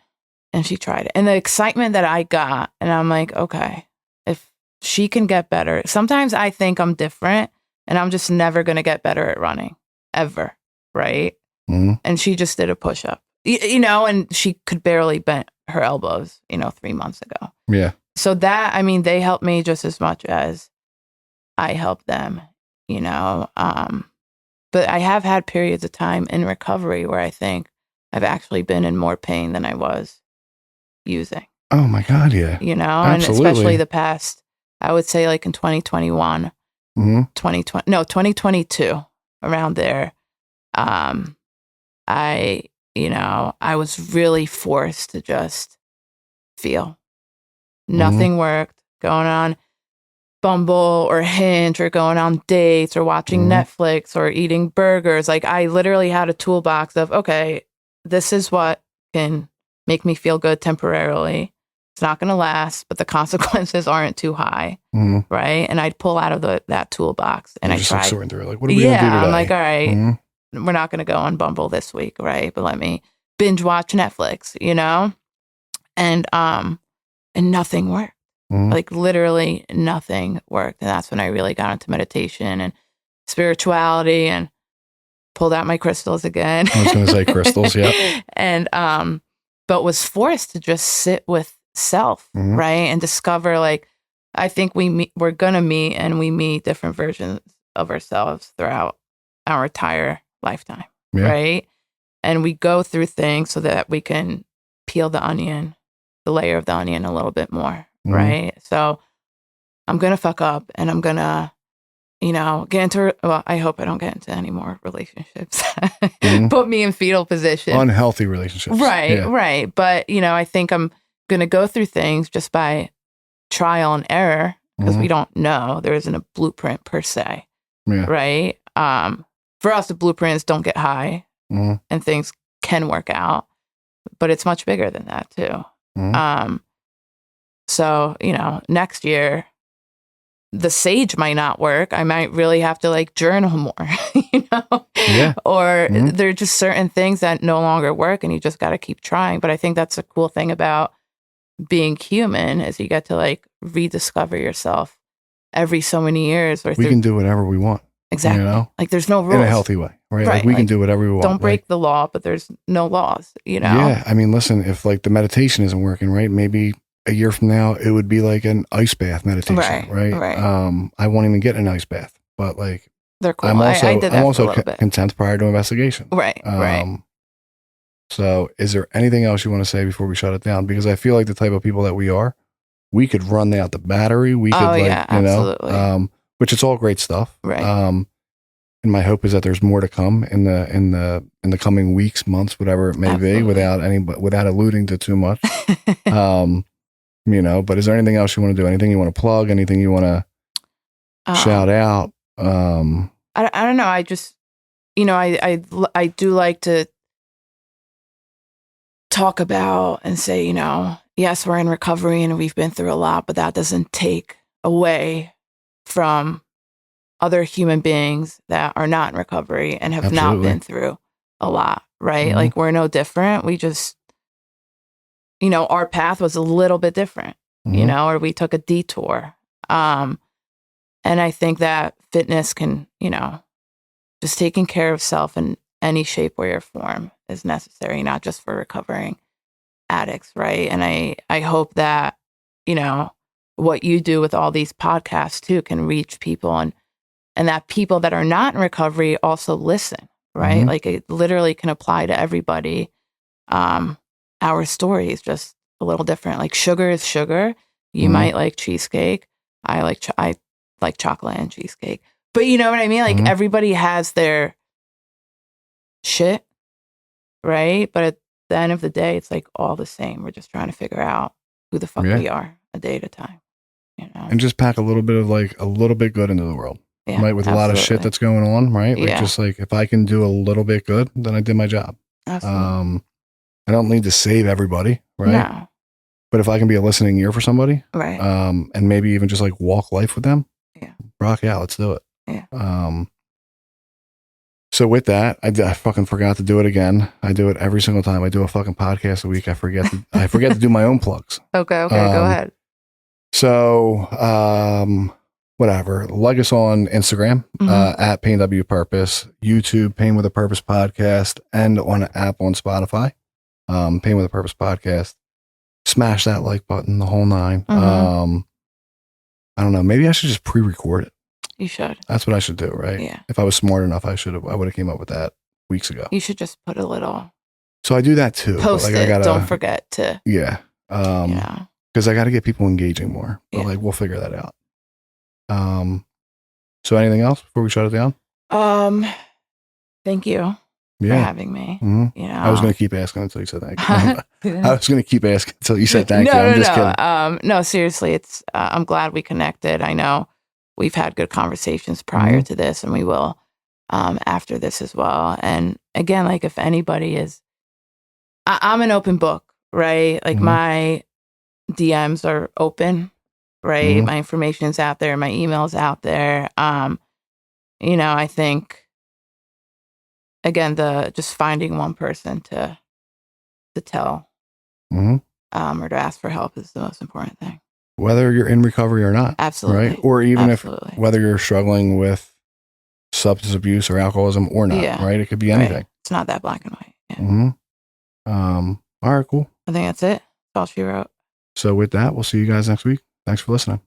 And she tried it. And the excitement that I got, and I'm like, okay, if she can get better. Sometimes I think I'm different and I'm just never going to get better at running ever. Right. And she just did a push-up, and she could barely bend her elbows, 3 months ago. Yeah. So that, I mean, they helped me just as much as I helped them, but I have had periods of time in recovery where I think I've actually been in more pain than I was using. Oh my God. Yeah. And especially the past, I would say like in 2021, 2022, around there. I was really forced to just feel. Nothing worked. Going on Bumble or Hinge or going on dates or watching Netflix or eating burgers. Like I literally had a toolbox of, okay, this is what can make me feel good temporarily. It's not going to last, but the consequences aren't too high, right? And I'd pull out of that toolbox and I tried. Like, what are we going to do today? I'm like, all right, we're not going to go on Bumble this week, right? But let me binge watch Netflix, and nothing worked. Like literally nothing worked. And that's when I really got into meditation and spirituality and pulled out my crystals again. I was going to say crystals, yeah. And, but was forced to just sit with self, right? And discover, like, I think we're going to meet and we meet different versions of ourselves throughout our entire lifetime, right? And we go through things so that we can peel the layer of the onion a little bit more. Right. So I'm going to fuck up and I'm going to, get into, well, I hope I don't get into any more relationships, put me in fetal position. Unhealthy relationships. Right. Yeah. Right. But, I think I'm going to go through things just by trial and error because we don't know. There isn't a blueprint per se. Yeah. Right. For us, the blueprint is don't get high and things can work out, but it's much bigger than that too. So, next year, the sage might not work. I might really have to like journal more, Yeah. Or there are just certain things that no longer work and you just got to keep trying. But I think that's a cool thing about being human is you get to like rediscover yourself every so many years. We can do whatever we want. Exactly. You know? Like there's no rules. In a healthy way, right? Like we can do whatever we want. Don't break the law, but there's no laws, you know? Yeah. I mean, listen, if like the meditation isn't working, right? Maybe a year from now, it would be like an ice bath meditation, right? I won't even get an ice bath, but like, they're cool. I'm also, I did that I'm also for a little bit. content prior to investigation. Right. So is there anything else you want to say before we shut it down? Because I feel like the type of people that we are, we could run out the battery. We could absolutely. Which it's all great stuff. Right. And my hope is that there's more to come in the coming weeks, months, whatever it may be, without alluding to too much. You know, but is there anything else you want to do? Anything you want to plug? Anything you want to shout out? I don't know. I just, you know, I do like to talk about and say, you know, yes, we're in recovery and we've been through a lot, but that doesn't take away from other human beings that are not in recovery and have not been through a lot, right? Like we're no different. We just, you know, our path was a little bit different, you know, or we took a detour. And I think that fitness can, you know, just taking care of self in any shape, way, or form is necessary, not just for recovering addicts, right? And I hope that, you know, what you do with all these podcasts too can reach people and that people that are not in recovery also listen, right? Like it literally can apply to everybody. Our story is just a little different. Like sugar is sugar. You might like cheesecake. I like chocolate and cheesecake. But you know what I mean? Like everybody has their shit, right? But at the end of the day, it's like all the same. We're just trying to figure out who the fuck we are a day at a time, you know? And just pack a little bit good into the world. Yeah, right, with a lot of shit that's going on, right? Like just like if I can do a little bit good, then I did my job. Absolutely. I don't need to save everybody, right? No. But if I can be a listening ear for somebody, right, and maybe even just like walk life with them, rock out, let's do it. Yeah. So with that, I fucking forgot to do it again. I do it every single time I do a fucking podcast a week. I forget to do my own plugs. Okay, go ahead. So, whatever. Like us on Instagram, at Pain W Purpose, YouTube, Pain with a Purpose Podcast, and on an app on Spotify, Pain with a Purpose Podcast. Smash that like button, the whole nine. I don't know. Maybe I should just pre-record it. You should. That's what I should do, right? Yeah. If I was smart enough, I would have came up with that weeks ago. You should just put a little. So I do that too. Post it. Don't forget to. Yeah. Because I got to get people engaging more. But like, we'll figure that out. So anything else before we shut it down? Thank you for having me. You know, I was going to keep asking until you said thank you. I was going to keep asking until you said thank you. I'm just kidding. No, seriously, it's. I'm glad we connected. I know we've had good conversations prior to this, and we will after this as well. And again, like if anybody is, I'm an open book, right? Like my DMs are open. Right. My information's out there. My email's out there. You know, I think, again, just finding one person to tell or to ask for help is the most important thing. Whether you're in recovery or not. Absolutely. Right. Or even whether you're struggling with substance abuse or alcoholism or not. Yeah. Right. It could be anything. Right. It's not that black and white. Yeah. All right, cool. I think that's it. That's all she wrote. So with that, we'll see you guys next week. Thanks for listening.